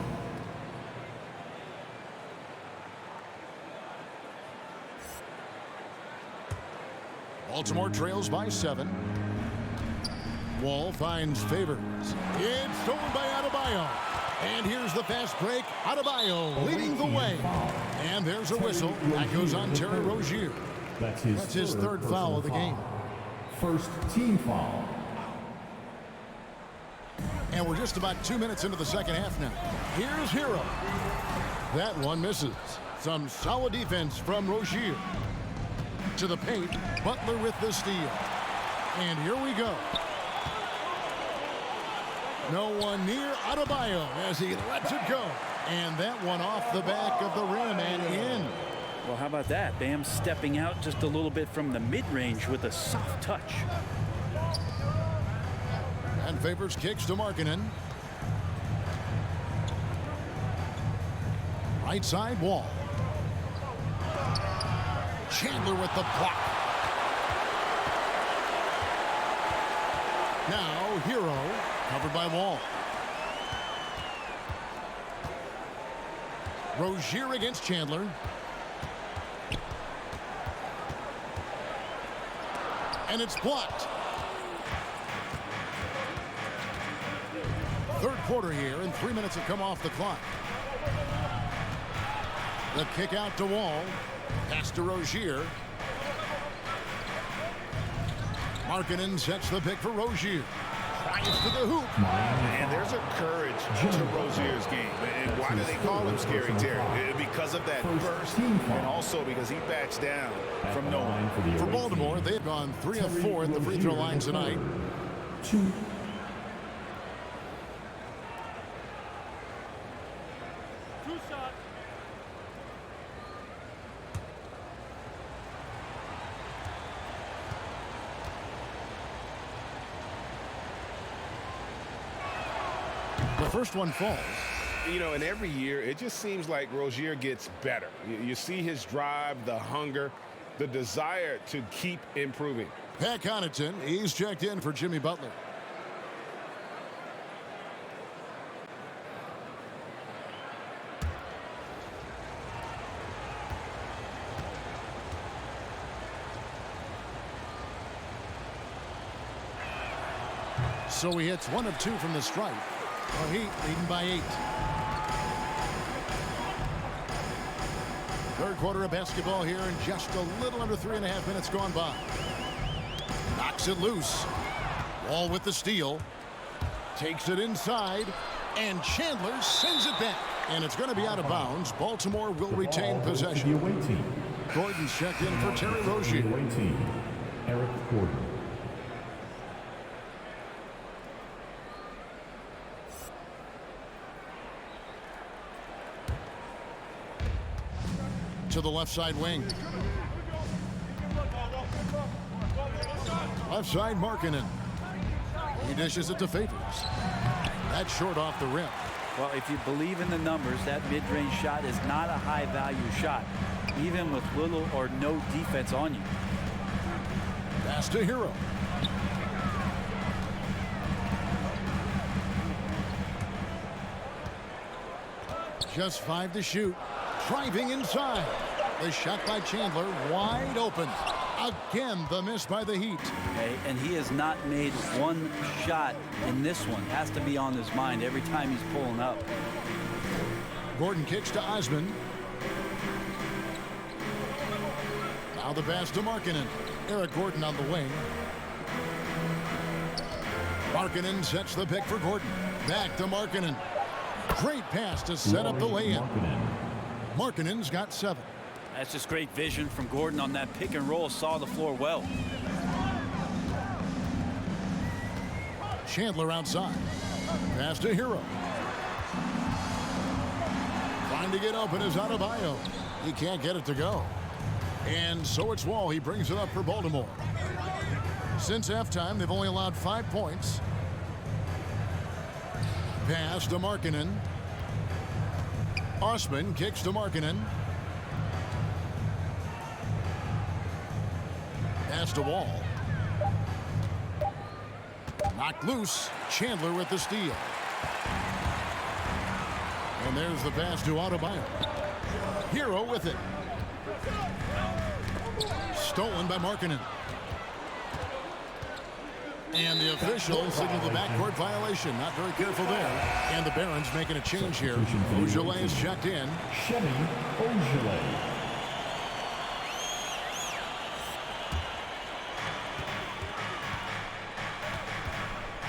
Speaker 1: Baltimore trails by 7. Wall finds Favors. It's stolen by Adebayo. And here's the fast break. Adebayo leading the way. And there's a whistle. That goes on Terry Rozier.
Speaker 4: That's
Speaker 1: his third foul of the game.
Speaker 4: First team foul.
Speaker 1: And we're just about 2 minutes into the second half now. Here's Hero. That one misses. Some solid defense from Rozier. To the paint, Butler with the steal. And here we go. No one near Adebayo as he lets it go. And that one off the back of the rim and in.
Speaker 2: Well, how about that? Bam stepping out just a little bit from the mid-range with a soft touch.
Speaker 1: And Favors kicks to Markkanen. Right side Wall. Chandler with the block. Now Hero covered by Wall. Rozier against Chandler. And it's blocked. Third quarter here, and 3 minutes have come off the clock. The kick out to Wall. Pass to Rozier. Markkanen sets the pick for Rozier. Tries to the hoop.
Speaker 3: And there's a courage to Rozier's game. And why do they call him Scary Terry? Because of that burst, and also because he backs down from no one.
Speaker 1: For Baltimore, they've gone 3 of 4 at the free throw line tonight.
Speaker 4: 2.
Speaker 8: 2 shots.
Speaker 1: The first one falls.
Speaker 7: You know, and every year, it just seems like Rozier gets better. You see his drive, the hunger, the desire to keep improving.
Speaker 1: Pat Connaughton, he's checked in for Jimmy Butler. So he hits 1 of 2 from the stripe. Well, Heat leading by 8. Third quarter of basketball here, and just a little under 3.5 minutes gone by. Knocks it loose. Wall with the steal. Takes it inside, and Chandler sends it back. And it's going to be out of bounds. Baltimore will retain possession. Gordon's checked in for Terry Rozier.
Speaker 4: Eric Gordon.
Speaker 1: To the left side wing. Left side, Markkanen. He dishes it to Favors. That's short off the rim.
Speaker 2: Well, if you believe in the numbers, that mid-range shot is not a high-value shot, even with little or no defense on you.
Speaker 1: Pass to Hero. Just 5 to shoot. Driving inside. The shot by Chandler, wide open. Again, the miss by the Heat.
Speaker 2: Okay, and he has not made one shot in this one. Has to be on his mind every time he's pulling up.
Speaker 1: Gordon kicks to Osman. Now the pass to Markkanen. Eric Gordon on the wing. Markkanen sets the pick for Gordon. Back to Markkanen. Great pass to set up the lay-in. Markkanen's got 7.
Speaker 2: That's just great vision from Gordon on that pick and roll. Saw the floor well.
Speaker 1: Chandler outside. Pass to Hero. Trying to get open is Adebayo. He can't get it to go. And so it's Wall. He brings it up for Baltimore. Since halftime, they've only allowed 5 points. Pass to Markkanen. Osman kicks to Markkanen. Pass to Wall. Knocked loose. Chandler with the steal. And there's the pass to Adebayo. Hero with it. Stolen by Markkanen. And the official signaled the backcourt violation. Not very careful there. And the Barons making a change here. Ojale is checked in.
Speaker 4: Shemi Ojale.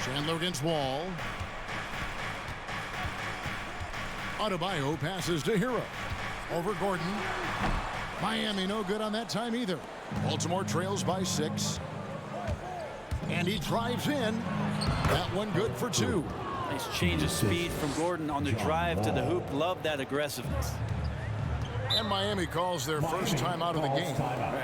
Speaker 1: Chandler against Wall. Adebayo passes to Hero. Over Gordon. Miami no good on that time either. Baltimore trails by 6. And he drives in. That one good for 2.
Speaker 2: Nice change of speed from Gordon on the drive to the hoop. Love that aggressiveness.
Speaker 1: And Miami calls their first time out of the game.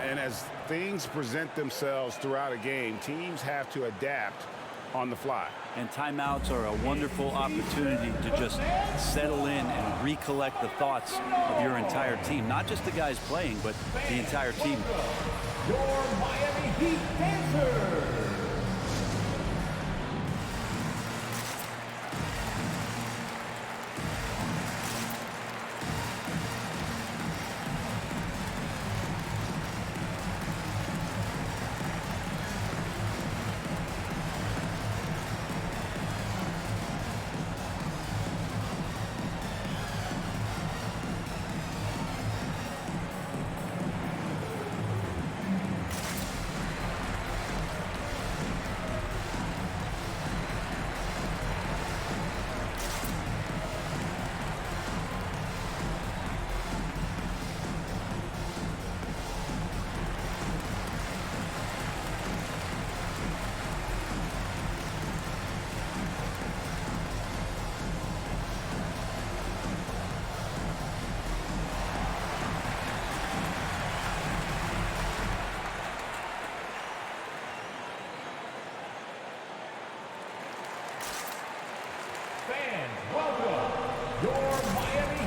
Speaker 7: And as things present themselves throughout a game, teams have to adapt on the fly.
Speaker 2: And timeouts are a wonderful opportunity to just settle in and recollect the thoughts of your entire team. Not just the guys playing, but the entire team.
Speaker 4: Your Miami Heat dancers.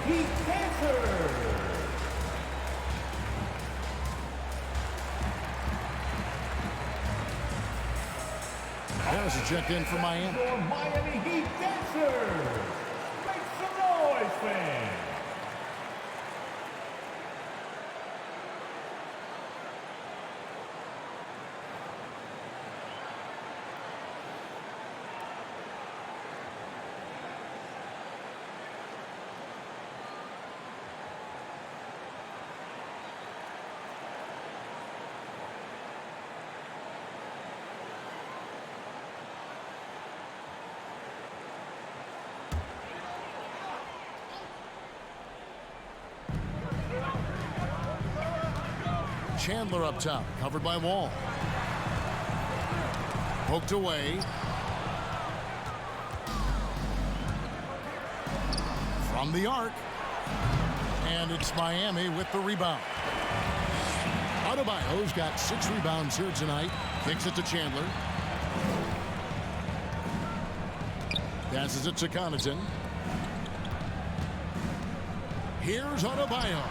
Speaker 4: Heat Dancers.
Speaker 1: Harris is checked in for Miami.
Speaker 4: Your Miami Heat Dancers. Make some noise, fans.
Speaker 1: Chandler up top, covered by Wall. Poked away. From the arc. And it's Miami with the rebound. Adebayo's got 6 rebounds here tonight. Kicks it to Chandler. Passes it to Connaughton. Here's Adebayo.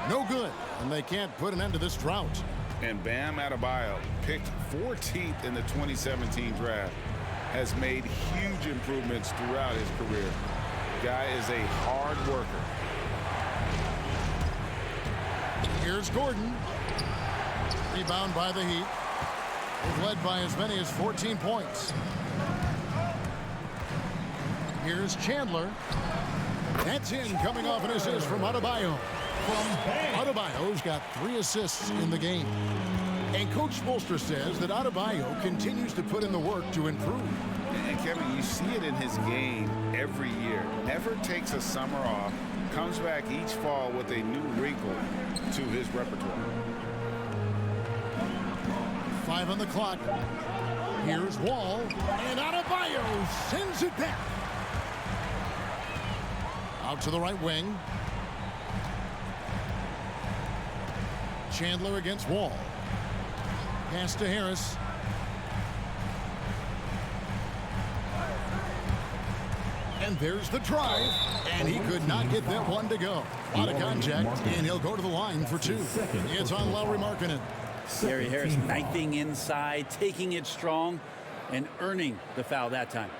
Speaker 1: No good, and they can't put an end to this drought.
Speaker 3: And Bam Adebayo, picked 14th in the 2017 draft, has made huge improvements throughout his career. The guy is a hard worker.
Speaker 1: Here's Gordon. Rebound by the Heat. They've led by as many as 14 points. Here's Chandler. That's in, coming off an assist from Adebayo. Adebayo's got 3 assists in the game. And Coach Spoelstra says that Adebayo continues to put in the work to improve.
Speaker 3: And Kevin, you see it in his game every year. Never takes a summer off, comes back each fall with a new wrinkle to his repertoire.
Speaker 1: 5 on the clock. Here's Wall, and Adebayo sends it back. Out to the right wing. Chandler against Wall. Pass to Harris. And there's the drive. And he could not get that one to go. A lot of contact, and he'll go to the line for 2. It's on Lauri Markkanen.
Speaker 2: Gary Harris knifing inside, taking it strong, and earning the foul that time.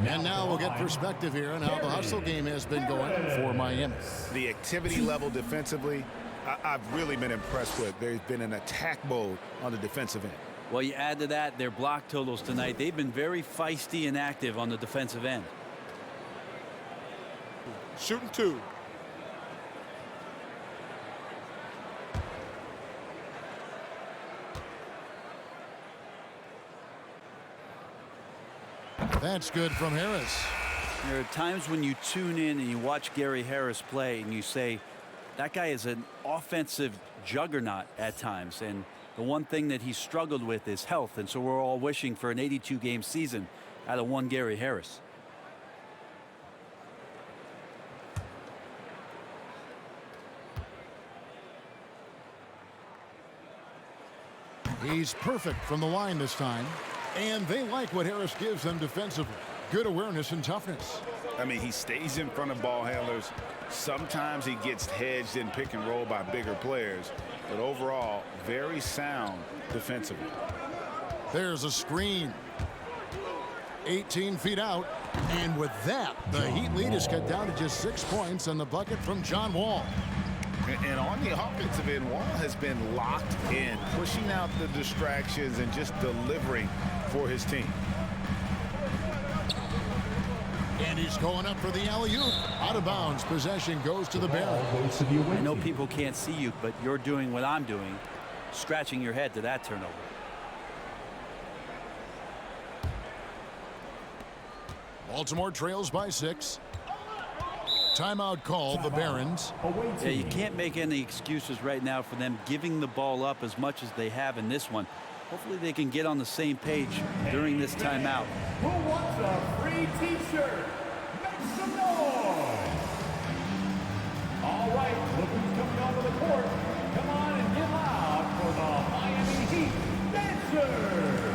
Speaker 1: And now we'll get perspective here on how the hustle game has been going for Miami.
Speaker 3: The activity level defensively, I've really been impressed with. There's been an attack mode on the defensive end.
Speaker 2: Well, you add to that their block totals tonight. They've been very feisty and active on the defensive end.
Speaker 10: Shooting 2.
Speaker 1: That's good from Harris.
Speaker 2: There are times when you tune in and you watch Gary Harris play and you say, that guy is an offensive juggernaut at times. And the one thing that he struggled with is health. And so we're all wishing for an 82-game season out of one Gary Harris.
Speaker 1: He's perfect from the line this time. And they like what Harris gives them defensively. Good awareness and toughness.
Speaker 3: I mean, he stays in front of ball handlers. Sometimes he gets hedged in pick and roll by bigger players. But overall, very sound defensively.
Speaker 1: There's a screen. 18 feet out. And with that, the Heat lead is cut down to just 6 points on the bucket from John Wall.
Speaker 3: And on the offensive end, Wall has been locked in, pushing out the distractions and just delivering for his team.
Speaker 1: And he's going up for the alley-oop. Out of bounds. Possession goes to the Barons.
Speaker 2: I know people can't see you, but you're doing what I'm doing, scratching your head to that turnover.
Speaker 1: Baltimore trails by 6. Timeout called, the Barons.
Speaker 2: Yeah, you can't make any excuses right now for them giving the ball up as much as they have in this one. Hopefully they can get on the same page during this timeout.
Speaker 4: Who wants a free t-shirt? Make some noise! All right, look who's coming onto the court. Come on and get loud for the Miami Heat Dancers!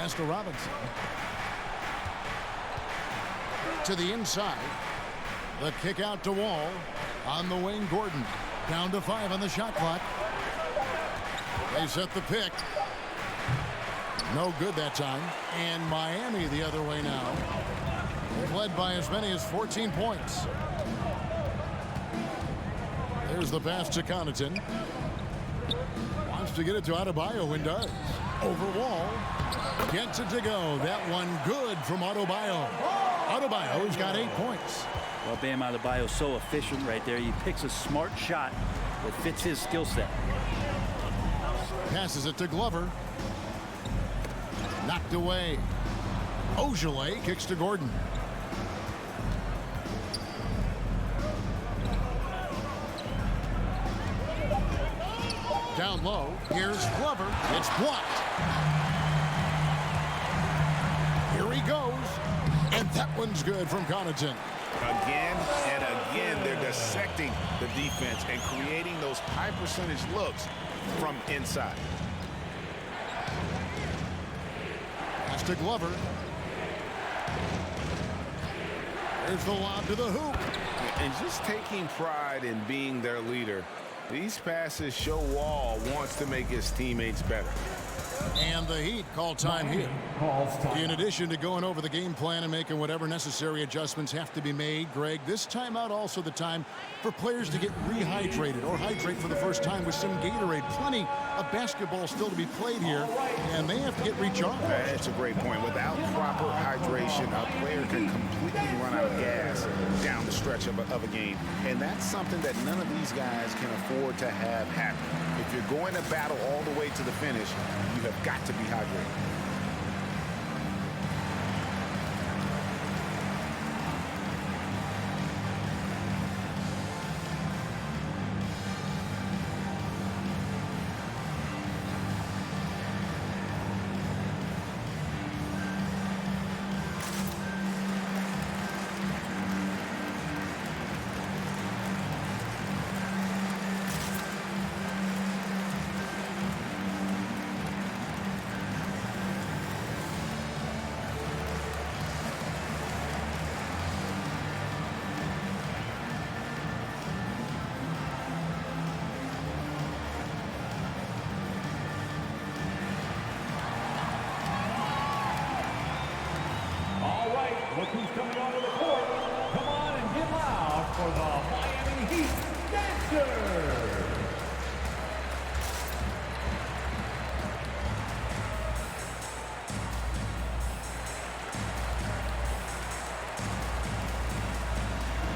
Speaker 1: Pass to Robinson. To the inside. The kick out to Wall. On the wing, Gordon. Down to 5 on the shot clock. They set the pick. No good that time. And Miami the other way now. They've led by as many as 14 points. There's the pass to Connaughton. Wants to get it to Adebayo and does. Over Wall. Gets it to go. That one good from Adebayo. Adebayo's got 8 points.
Speaker 2: Well, Bam Adebayo's so efficient right there. He picks a smart shot that fits his skill set.
Speaker 1: Passes it to Glover. Knocked away. Ojale kicks to Gordon. Down low. Here's Glover. It's blocked. Here he goes. And that one's good from Connaughton.
Speaker 3: Again and again, they're dissecting the defense and creating those high percentage looks from inside.
Speaker 1: Pass to Glover. There's the lob to the hoop.
Speaker 3: And just taking pride in being their leader, these passes show Wall wants to make his teammates better.
Speaker 1: And the Heat call time here. In addition to going over the game plan and making whatever necessary adjustments have to be made, Greg, this timeout also the time for players to get rehydrated or hydrate for the first time with some Gatorade. Plenty of basketball still to be played here, and they have to get recharged.
Speaker 3: That's a great point. Without proper hydration, a player can completely run out of gas down the stretch of a game. And that's something that none of these guys can afford to have happen. If you're going to battle all the way to the finish, you have got to be hydrated.
Speaker 4: Look who's coming onto the court. Come on and get loud for the Miami Heat Dancers.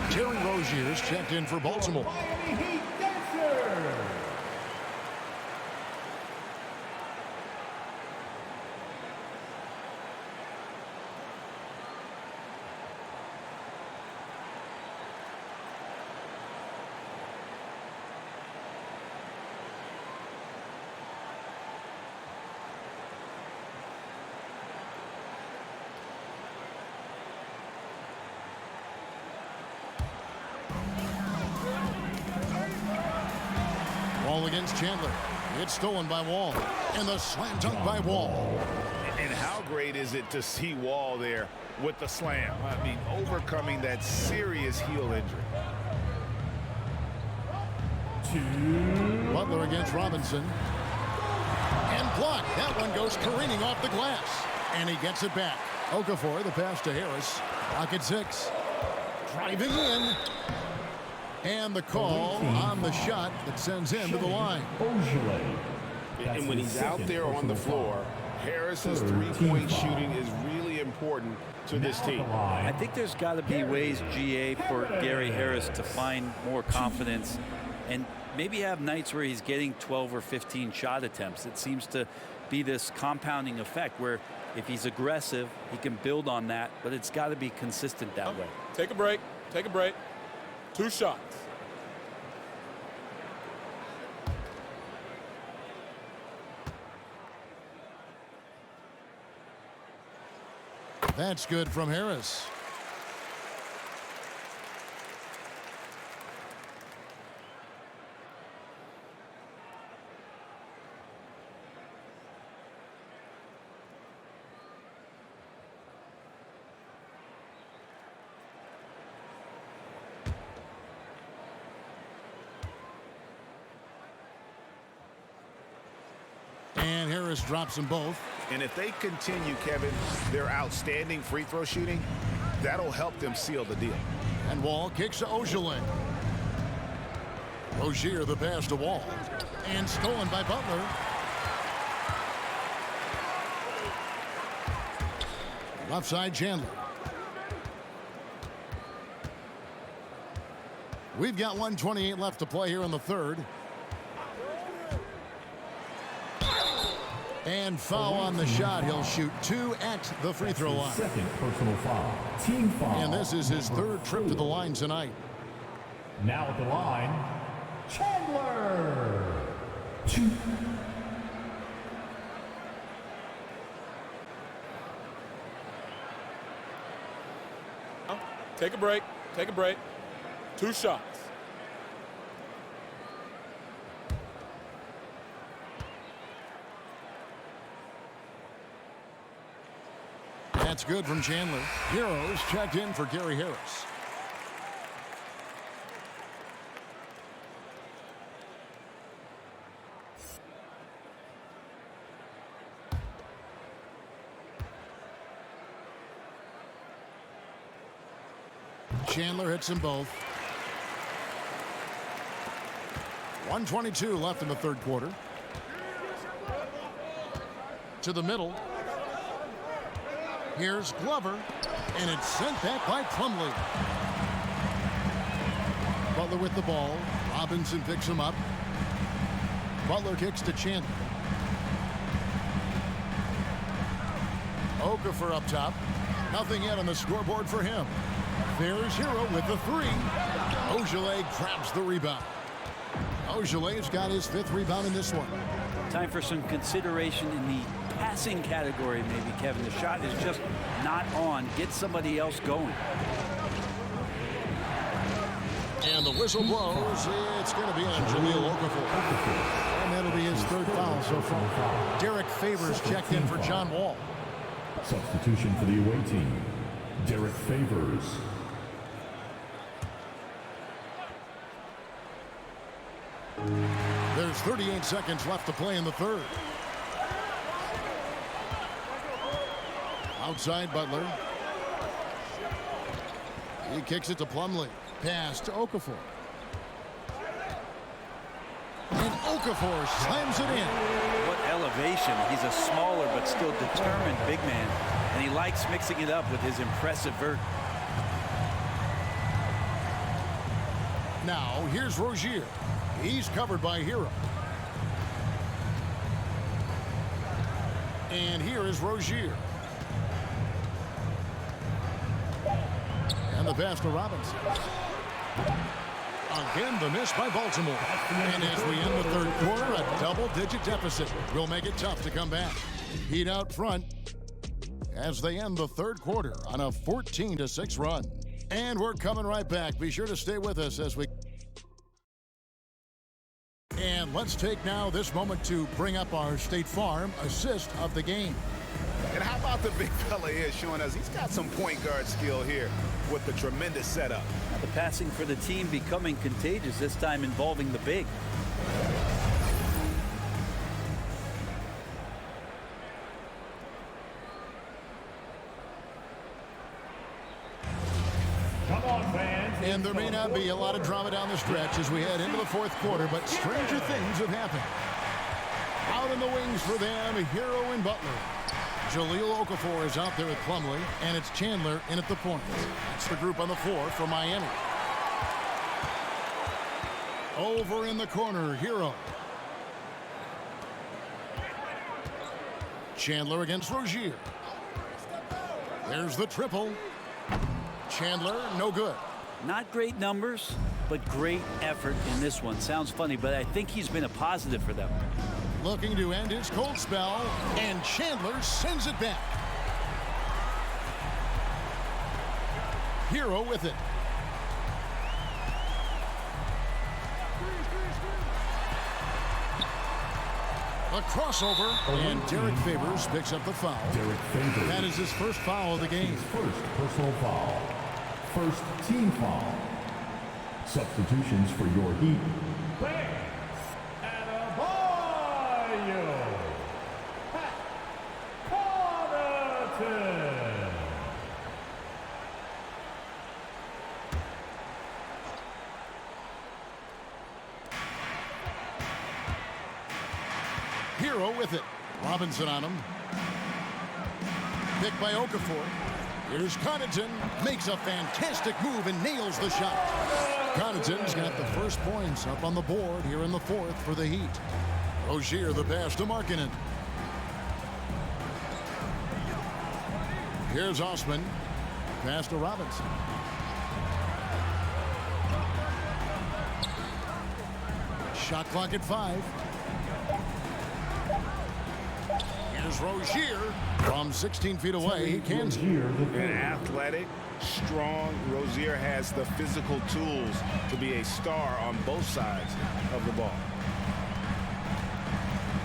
Speaker 1: Terry Rozier's checked in for Baltimore.
Speaker 4: Miami Heat Dancers.
Speaker 1: Wall against Chandler. It's stolen by Wall. And the slam dunk by Wall.
Speaker 3: And how great is it to see Wall there with the slam? I mean, overcoming that serious heel injury.
Speaker 1: Butler against Robinson. And blocked. That one goes careening off the glass. And he gets it back. Okafor, the pass to Harris. Pocket 6. Driving in. And the call on the shot that sends him to the line.
Speaker 3: And when he's out there on the floor, Harris's three-point shooting is really important to this team.
Speaker 2: I think there's got to be ways, GA, for Gary Harris to find more confidence and maybe have nights where he's getting 12 or 15 shot attempts. It seems to be this compounding effect where if he's aggressive, he can build on that, but it's got to be consistent that way.
Speaker 5: Take a break. Take a break. 2 shots.
Speaker 1: That's good from Harris. And Harris drops them both.
Speaker 3: And if they continue, Kevin, their outstanding free throw shooting, that'll help them seal the deal.
Speaker 1: And Wall kicks to Ojale. Rozier the pass to Wall. And stolen by Butler. Left side, Chandler. We've got 1:28 left to play here in the third. And foul on the shot. He'll shoot 2 at the free throw line.
Speaker 4: Second personal foul. Team foul.
Speaker 1: And this is his third trip to the line tonight.
Speaker 4: Now at the line, Chandler. 2.
Speaker 5: Take a break. Take a break. 2 shots.
Speaker 1: That's good from Chandler. Heroes checked in for Gary Harris. Chandler hits them both. 1:22 left in the third quarter. To the middle. Here's Glover, and it's sent back by Plumlee. Butler with the ball. Robinson picks him up. Butler kicks to Chandler. Okafor up top. Nothing yet on the scoreboard for him. There's Hero with the 3. Ojale grabs the rebound. Ojale's got his 5th rebound in this one.
Speaker 2: Time for some consideration in the passing category, maybe, Kevin. The shot is just not on. Get somebody else going.
Speaker 1: And the whistle blows. It's going to be on Jahlil Okafor. And that'll be his 3rd foul so far. Derek Favors checked in for John Wall.
Speaker 4: Substitution for the away team, Derek Favors.
Speaker 1: There's 38 seconds left to play in the third. Outside Butler. He kicks it to Plumlee. Pass to Okafor. And Okafor slams it in.
Speaker 2: What elevation. He's a smaller but still determined big man. And he likes mixing it up with his impressive vert.
Speaker 1: Now here's Rozier. He's covered by Hero. And here is Rozier. And the pass to Robinson. Again, the miss by Baltimore. And as we end the third quarter, a double-digit deficit will make it tough to come back. Heat out front as they end the third quarter on a 14-6 run. And we're coming right back. Be sure to stay with us as we... And let's take now this moment to bring up our State Farm assist of the game.
Speaker 3: And how about the big fella here showing us he's got some point guard skill here with the tremendous setup.
Speaker 2: The passing for the team becoming contagious, this time involving the big.
Speaker 4: Come on, fans.
Speaker 1: And there may not be a lot of drama down the stretch as we head into the fourth quarter, but stranger things have happened. Out in the wings for them, Hero and Butler. Jahlil Okafor is out there with Plumlee, and it's Chandler in at the point. That's the group on the floor for Miami. Over in the corner, Hero. Chandler against Rozier. There's the triple. Chandler, no good.
Speaker 2: Not great numbers, but great effort in this one. Sounds funny, but I think he's been a positive for them.
Speaker 1: Looking to end his cold spell, and Chandler sends it back. Hero with it. A crossover, and Derek Favors picks up the foul.
Speaker 4: Derek Favors.
Speaker 1: That is his first foul of the game.
Speaker 4: His first personal foul. First team foul. Substitutions for your Heat. Bam! Adebayo.
Speaker 1: Hero with it. Robinson on him. Picked by Okafor. Here's Connaughton. Makes a fantastic move and nails the shot. Connaughton's got the first points up on the board here in the fourth for the Heat. Rozier the pass to Markkanen. Here's Osman. Pass to Robinson. Shot clock at 5. Here's Rozier from 16 feet away. He can.
Speaker 7: An athletic, strong Rozier has the physical tools to be a star on both sides of the ball.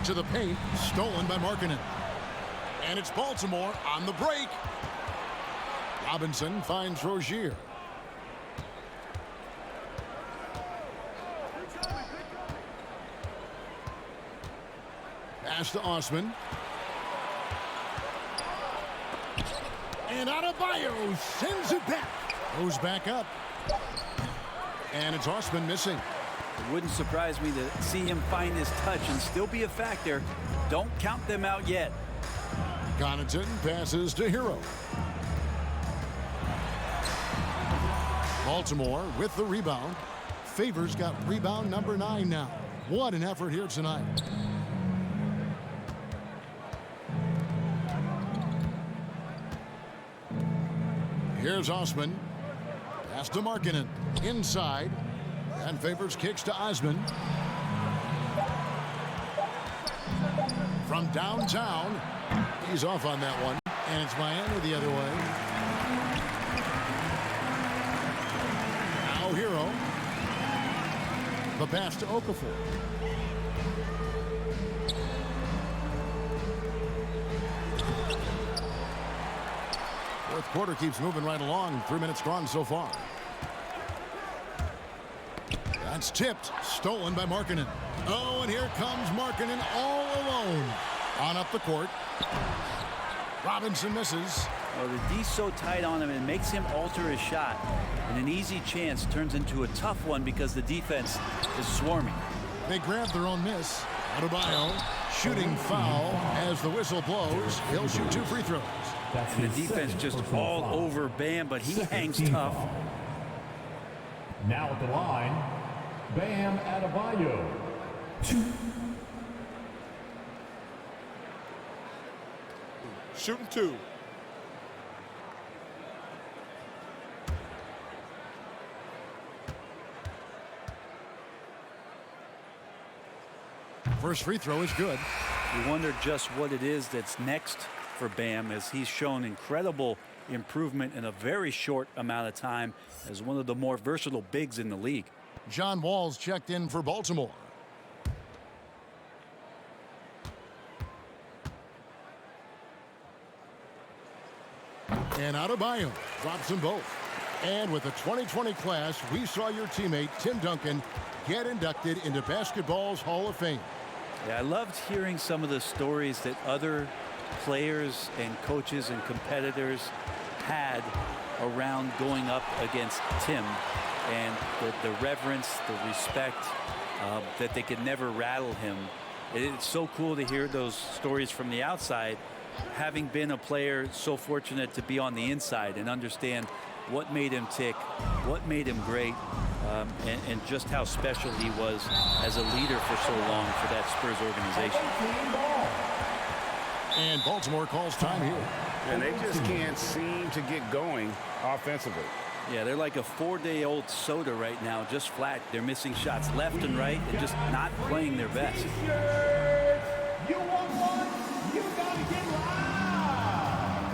Speaker 1: To the paint, stolen by Markkanen. And it's Baltimore on the break. Robinson finds Rozier. Pass to Osman. And Adebayo sends it back. Goes back up. And it's Osman missing.
Speaker 2: It wouldn't surprise me to see him find his touch and still be a factor. Don't count them out yet.
Speaker 1: Connaughton passes to Hero. Baltimore with the rebound. Favors got rebound number 9 now. What an effort here tonight. Here's Osman. Pass to Markkanen. Inside. And Favors kicks to Osman. From downtown. He's off on that one. And it's Miami the other way. Now Hero. The pass to Okafor. Fourth quarter keeps moving right along. 3 minutes gone so far. That's tipped. Stolen by Markkanen. Oh, and here comes Markkanen all alone. On up the court. Robinson misses.
Speaker 2: Well, the D's so tight on him, it makes him alter his shot. And an easy chance turns into a tough one because the defense is swarming.
Speaker 1: They grab their own miss. Adebayo shooting foul as the whistle blows. He'll shoot 2 free throws.
Speaker 2: And the defense just all over Bam, but he hangs tough.
Speaker 4: Now at the line, Bam Adebayo.
Speaker 10: Shooting 2.
Speaker 1: First free throw is good.
Speaker 2: You wonder just what it is that's next for Bam, as he's shown incredible improvement in a very short amount of time as one of the more versatile bigs in the league.
Speaker 1: John Wall's checked in for Baltimore. And Adebayo drops them both. And with the 2020 class, we saw your teammate Tim Duncan get inducted into basketball's Hall of Fame.
Speaker 2: Yeah, I loved hearing some of the stories that other players and coaches and competitors had around going up against Tim, and the reverence, the respect, that they could never rattle him. It's so cool to hear those stories from the outside, having been a player so fortunate to be on the inside and understand what made him tick, what made him great, and just how special he was as a leader for so long for that Spurs organization.
Speaker 1: And Baltimore calls time here.
Speaker 7: And they just can't seem to get going offensively.
Speaker 2: Yeah, they're like a 4-day-old soda right now, just flat. They're missing shots left and right and just not playing their best.
Speaker 4: You want one? You gotta get loud.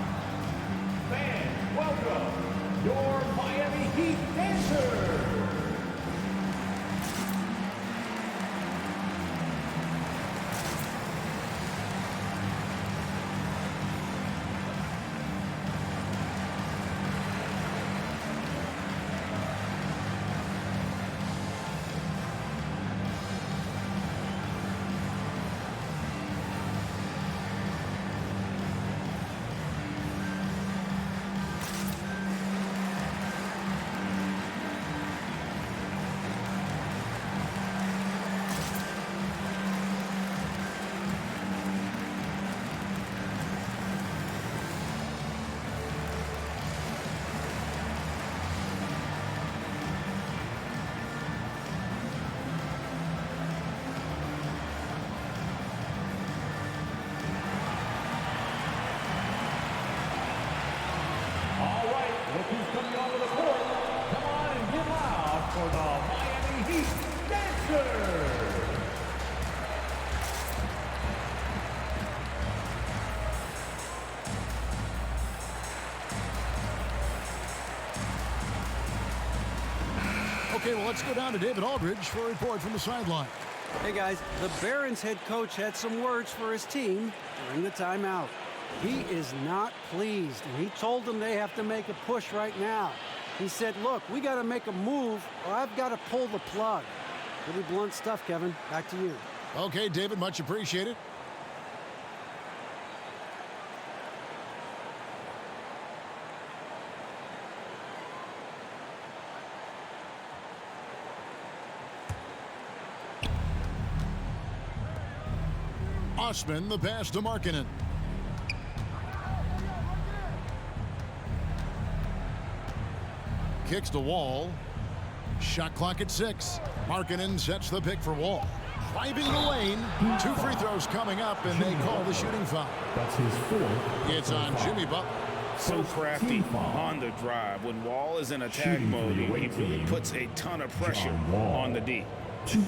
Speaker 4: Fans, welcome your Miami Heat dancers. teacher.
Speaker 1: Okay, well, let's go down to David Aldridge for a report from the sideline.
Speaker 6: Hey guys, the Barons head coach had some words for his team during the timeout. He is not pleased, and he told them they have to make a push right now. He said, look, we got to make a move or I've got to pull the plug. Pretty blunt stuff, Kevin. Back to you.
Speaker 1: Okay, David, much appreciated. Osman, the pass to Markkanen. Kicks to Wall. Shot clock at 6. Markkanen sets the pick for Wall. Driving the lane. 2 free throws coming up, and they call the shooting foul.
Speaker 4: That's his 4th.
Speaker 1: It's on Jimmy Butler.
Speaker 3: So crafty on the drive. When Wall is in attack mode, he really puts a ton of pressure on the D.
Speaker 4: 2.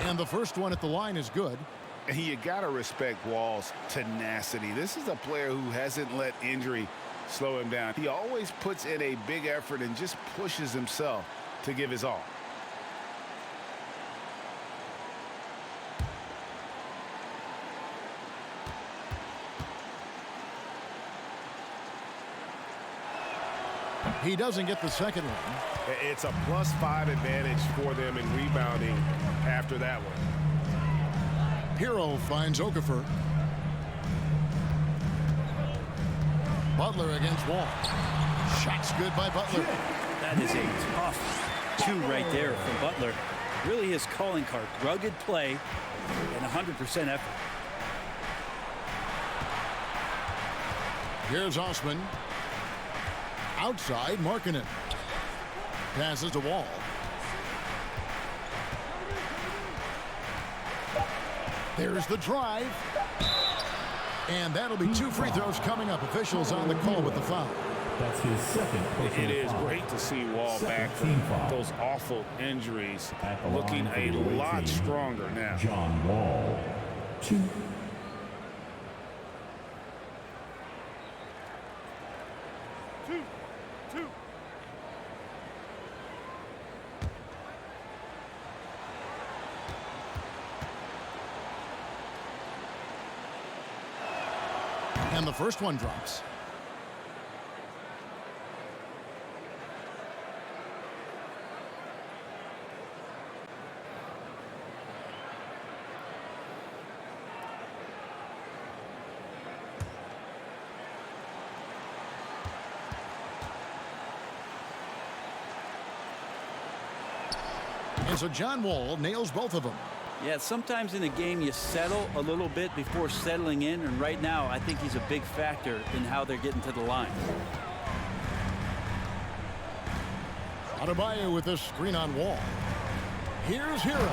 Speaker 1: And the first one at the line is good.
Speaker 3: And you got to respect Wall's tenacity. This is a player who hasn't let injury slow him down. He always puts in a big effort and just pushes himself to give his all.
Speaker 1: He doesn't get the second one.
Speaker 7: It's a +5 advantage for them in rebounding after that one.
Speaker 1: Hero finds Okafor. Butler against Wall. Shots good by Butler.
Speaker 2: That is a tough 2 right there from Butler. Really his calling card. Rugged play and 100% effort.
Speaker 1: Here's Osman. Outside, Markkanen. Passes to Wall. There's the drive. And that'll be 2 free throws coming up. Officials on the call with the foul.
Speaker 4: That's his 2nd.
Speaker 3: It is great to see Wall back from those awful injuries, looking a lot stronger now.
Speaker 4: John Wall, 2.
Speaker 1: And the first one drops. And so John Wall nails both of them.
Speaker 2: Yeah, sometimes in a game you settle a little bit before settling in, and right now I think he's a big factor in how they're getting to the line.
Speaker 1: Adebayo with this screen on Wall. Here's Hero,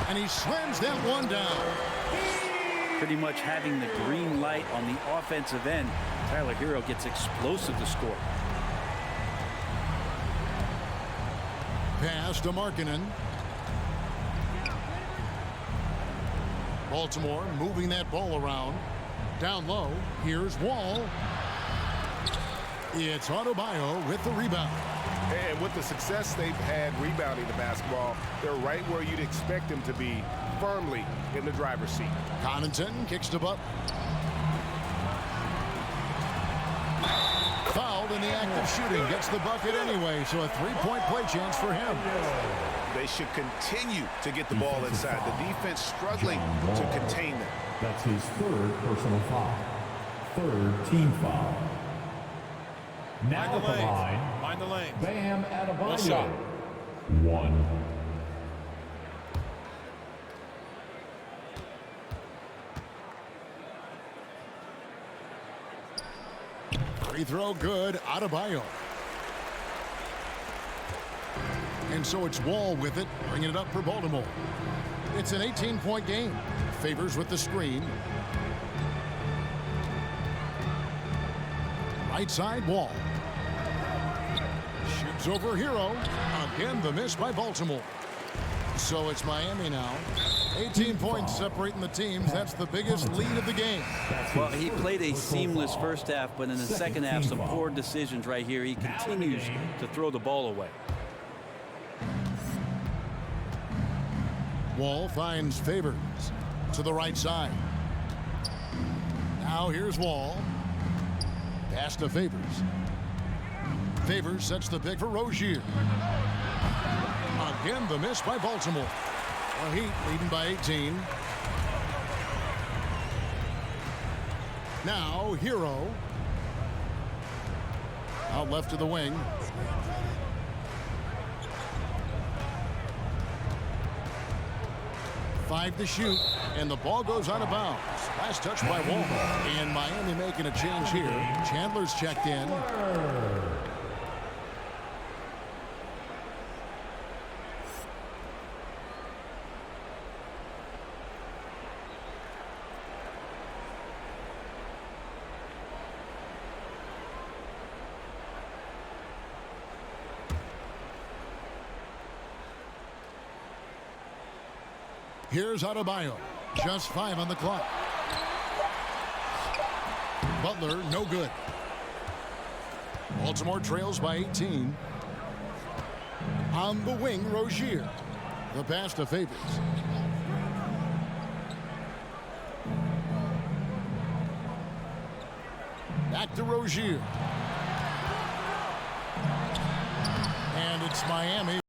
Speaker 1: and he slams that one down.
Speaker 2: Pretty much having the green light on the offensive end, Tyler Hero gets explosive to score.
Speaker 1: Pass to Markkanen. Baltimore moving that ball around. Down low, here's Wall. It's Adebayo with the rebound.
Speaker 7: And with the success they've had rebounding the basketball, they're right where you'd expect them to be, firmly in the driver's seat.
Speaker 1: Connaughton kicks to Butler. Fouled in the act of shooting. Gets the bucket anyway, so a 3-point play chance for him.
Speaker 3: They should continue to get the ball inside. The defense struggling to contain them.
Speaker 4: That's his 3rd personal foul. 3rd team foul. Now at the line,
Speaker 5: Mind the lane.
Speaker 4: Bam
Speaker 5: One shot.
Speaker 4: Adebayo. 1.
Speaker 1: Free throw good, Adebayo. And so it's Wall with it, bringing it up for Baltimore. It's an 18-point game. Favors with the screen. Right side, Wall. Shoots over Hero. Again, the miss by Baltimore. So it's Miami now. 18 points separating the teams. That's the biggest lead of the game.
Speaker 2: Well, he played a seamless first half, but in the second half, some poor decisions right here. He continues to throw the ball away.
Speaker 1: Wall finds Favors to the right side. Now here's Wall. Pass to Favors. Favors sets the pick for Rozier. Again, the miss by Baltimore. The Heat leading by 18. Now Hero. Out left to the wing. Five to shoot, and the ball goes out of bounds. Last touch by Wall. And Miami making a change here. Chandler's checked in. Here's Adebayo. Just 5 on the clock. Butler, no good. Baltimore trails by 18. On the wing, Rozier. The pass to Favors. Back to Rozier. And it's Miami.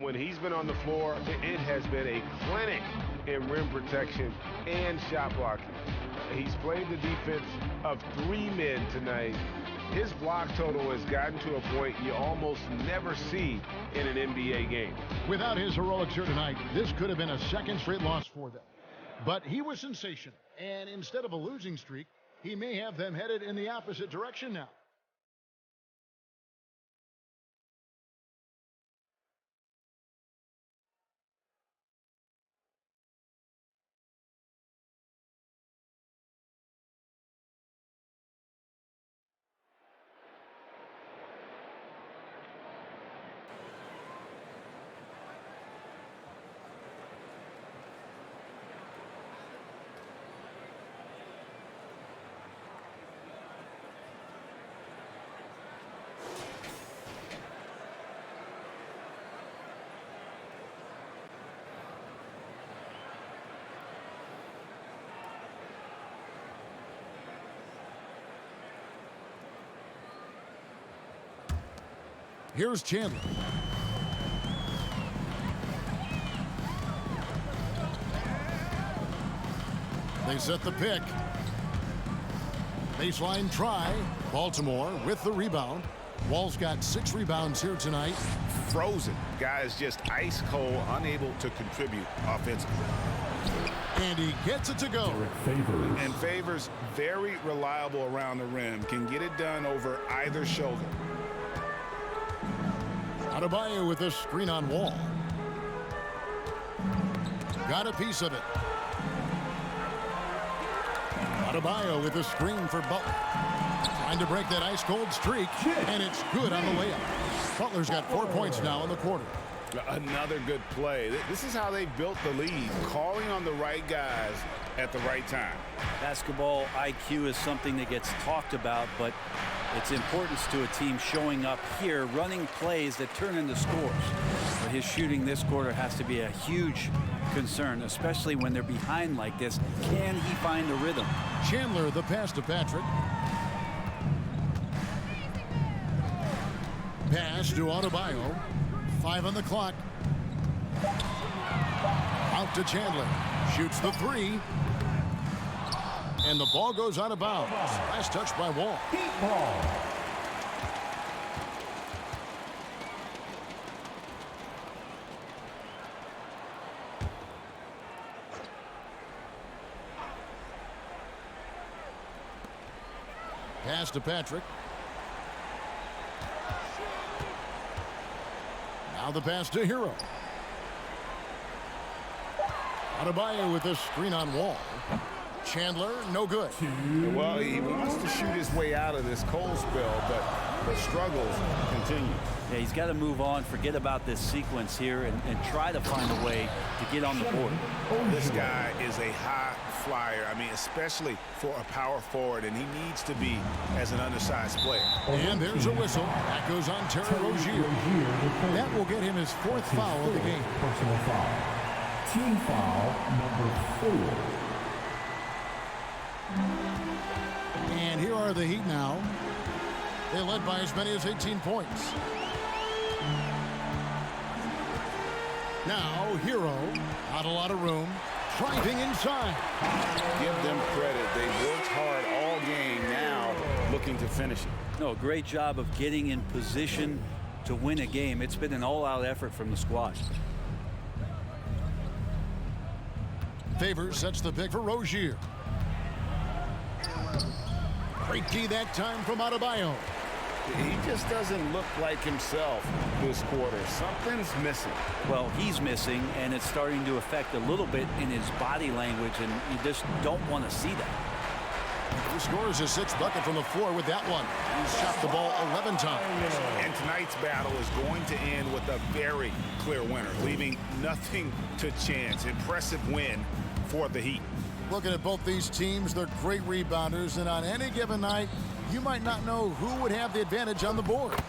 Speaker 7: When he's been on the floor, it has been a clinic in rim protection and shot blocking. He's played the defense of 3 men tonight. His block total has gotten to a point you almost never see in an NBA game.
Speaker 1: Without his heroics here tonight, this could have been a second straight loss for them. But he was sensational, and instead of a losing streak, he may have them headed in the opposite direction now. Here's Chandler. They set the pick. Baseline try. Baltimore with the rebound. Wall's got 6 rebounds here tonight.
Speaker 3: Frozen. Guys just ice cold, unable to contribute offensively.
Speaker 1: And he gets it to go.
Speaker 3: And Favors, very reliable around the rim, can get it done over either shoulder.
Speaker 1: Adebayo with a screen on Wall. Got a piece of it. Adebayo with a screen for Butler. Trying to break that ice-cold streak, and it's good on the layup. Butler's got 4 points now in the quarter.
Speaker 3: Another good play. This is how they built the lead, calling on the right guys at the right time.
Speaker 2: Basketball IQ is something that gets talked about, but its importance to a team showing up here, running plays that turn into scores. But his shooting this quarter has to be a huge concern, especially when they're behind like this. Can he find a rhythm?
Speaker 1: Chandler, the pass to Patrick. Pass to Adebayo. 5 on the clock. Out to Chandler. Shoots the 3. And the ball goes out of bounds. Last touch by Wall. Pass to Patrick. Now the pass to Hero. Adebayo with a screen on Wall. Chandler, no good.
Speaker 3: Well, he wants to shoot his way out of this cold spell, but the struggles continue.
Speaker 2: Yeah, he's got to move on, forget about this sequence here, and try to find a way to get on the board.
Speaker 3: This guy is a high flyer. I mean, especially for a power forward, and he needs to be as an undersized player.
Speaker 1: And there's a whistle. That goes on Terry Rozier. That will get him his 4th foul of the game.
Speaker 4: Personal foul. Team foul number 4.
Speaker 1: And here are the Heat now. They led by as many as 18 points. Now, Hero, not a lot of room, driving inside.
Speaker 3: Give them credit. They worked hard all game, now looking to finish it.
Speaker 2: No, great job of getting in position to win a game. It's been an all-out effort from the squad.
Speaker 1: Favors sets the pick for Rozier. Great key that time from Adebayo.
Speaker 3: He just doesn't look like himself this quarter. Something's missing.
Speaker 2: Well, he's missing, and it's starting to affect a little bit in his body language, and you just don't want to see that.
Speaker 1: He scores his 6th bucket from the floor with that one. He's shot the ball 11 times.
Speaker 3: And tonight's battle is going to end with a very clear winner, leaving nothing to chance. Impressive win for the Heat.
Speaker 1: Looking at both these teams, they're great rebounders, and on any given night, you might not know who would have the advantage on the boards.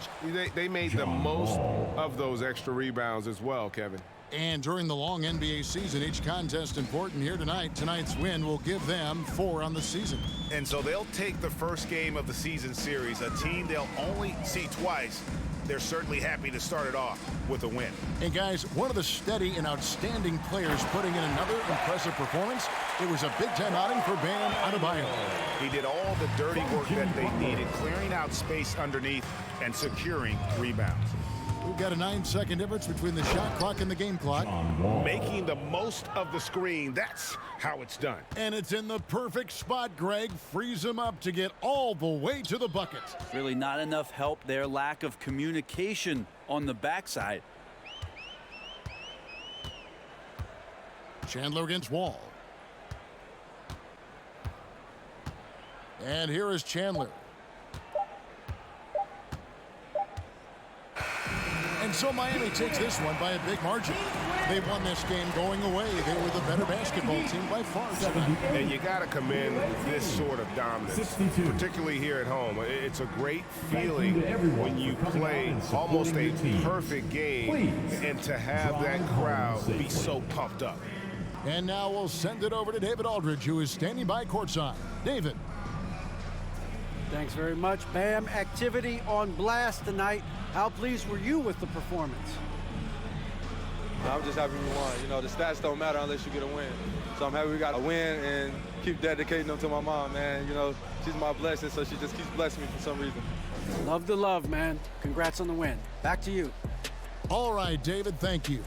Speaker 7: They made the most of those extra rebounds as well, Kevin.
Speaker 1: And during the long NBA season, each contest important here tonight. Tonight's win will give them 4 on the season.
Speaker 3: And so they'll take the first game of the season series, a team they'll only see twice. They're certainly happy to start it off with a win.
Speaker 1: And guys, one of the steady and outstanding players putting in another impressive performance. It was a big-time outing for Bam Adebayo.
Speaker 3: He did all the dirty work that they needed, clearing out space underneath and securing rebounds.
Speaker 1: We've got a 9-second difference between the shot clock and the game clock.
Speaker 3: Making the most of the screen, that's how it's done.
Speaker 1: And it's in the perfect spot, Greg. Frees him up to get all the way to the bucket.
Speaker 2: Really not enough help there. Lack of communication on the backside.
Speaker 1: Chandler against Wall. And here is Chandler. And so Miami takes this one by a big margin. They won this game going away. They were the better basketball team by far tonight.
Speaker 3: And you got to commend this sort of dominance, particularly here at home. It's a great feeling when you play almost a perfect game and to have that crowd be so pumped up.
Speaker 1: And now we'll send it over to David Aldridge, who is standing by courtside. David.
Speaker 6: Thanks very much, Bam. Activity on blast tonight. How pleased were you with the performance?
Speaker 12: I'm just happy we won. You know, the stats don't matter unless you get a win. So I'm happy we got a win and keep dedicating them to my mom, man. You know, she's my blessing, so she just keeps blessing me for some reason.
Speaker 6: Love the love, man. Congrats on the win. Back to you.
Speaker 1: All right, David, thank you.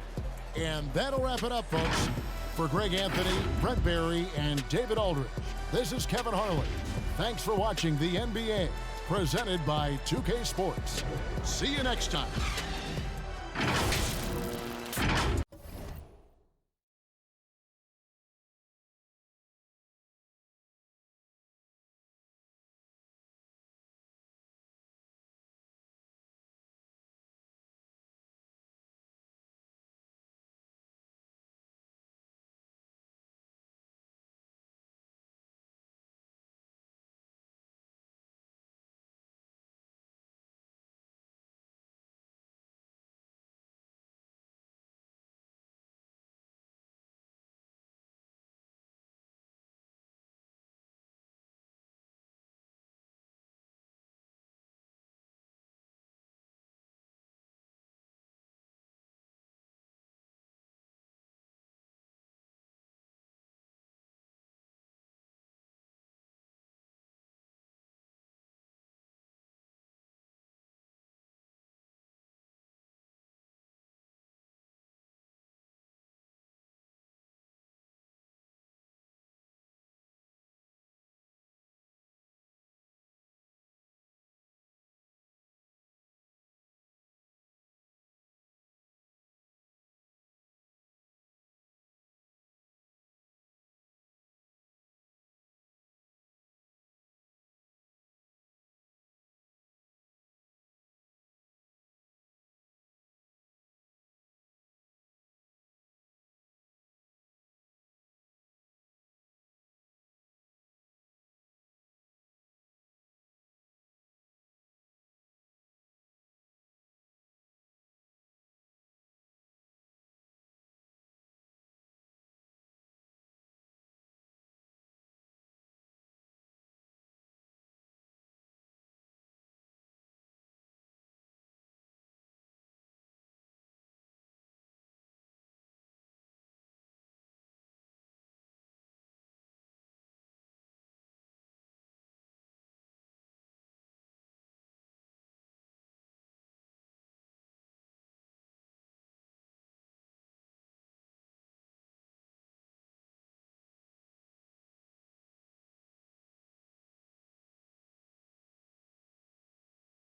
Speaker 1: And that'll wrap it up, folks. For Greg Anthony, Brett Barry, and David Aldridge, this is Kevin Harlan. Thanks for watching the NBA, presented by 2K Sports. See you next time.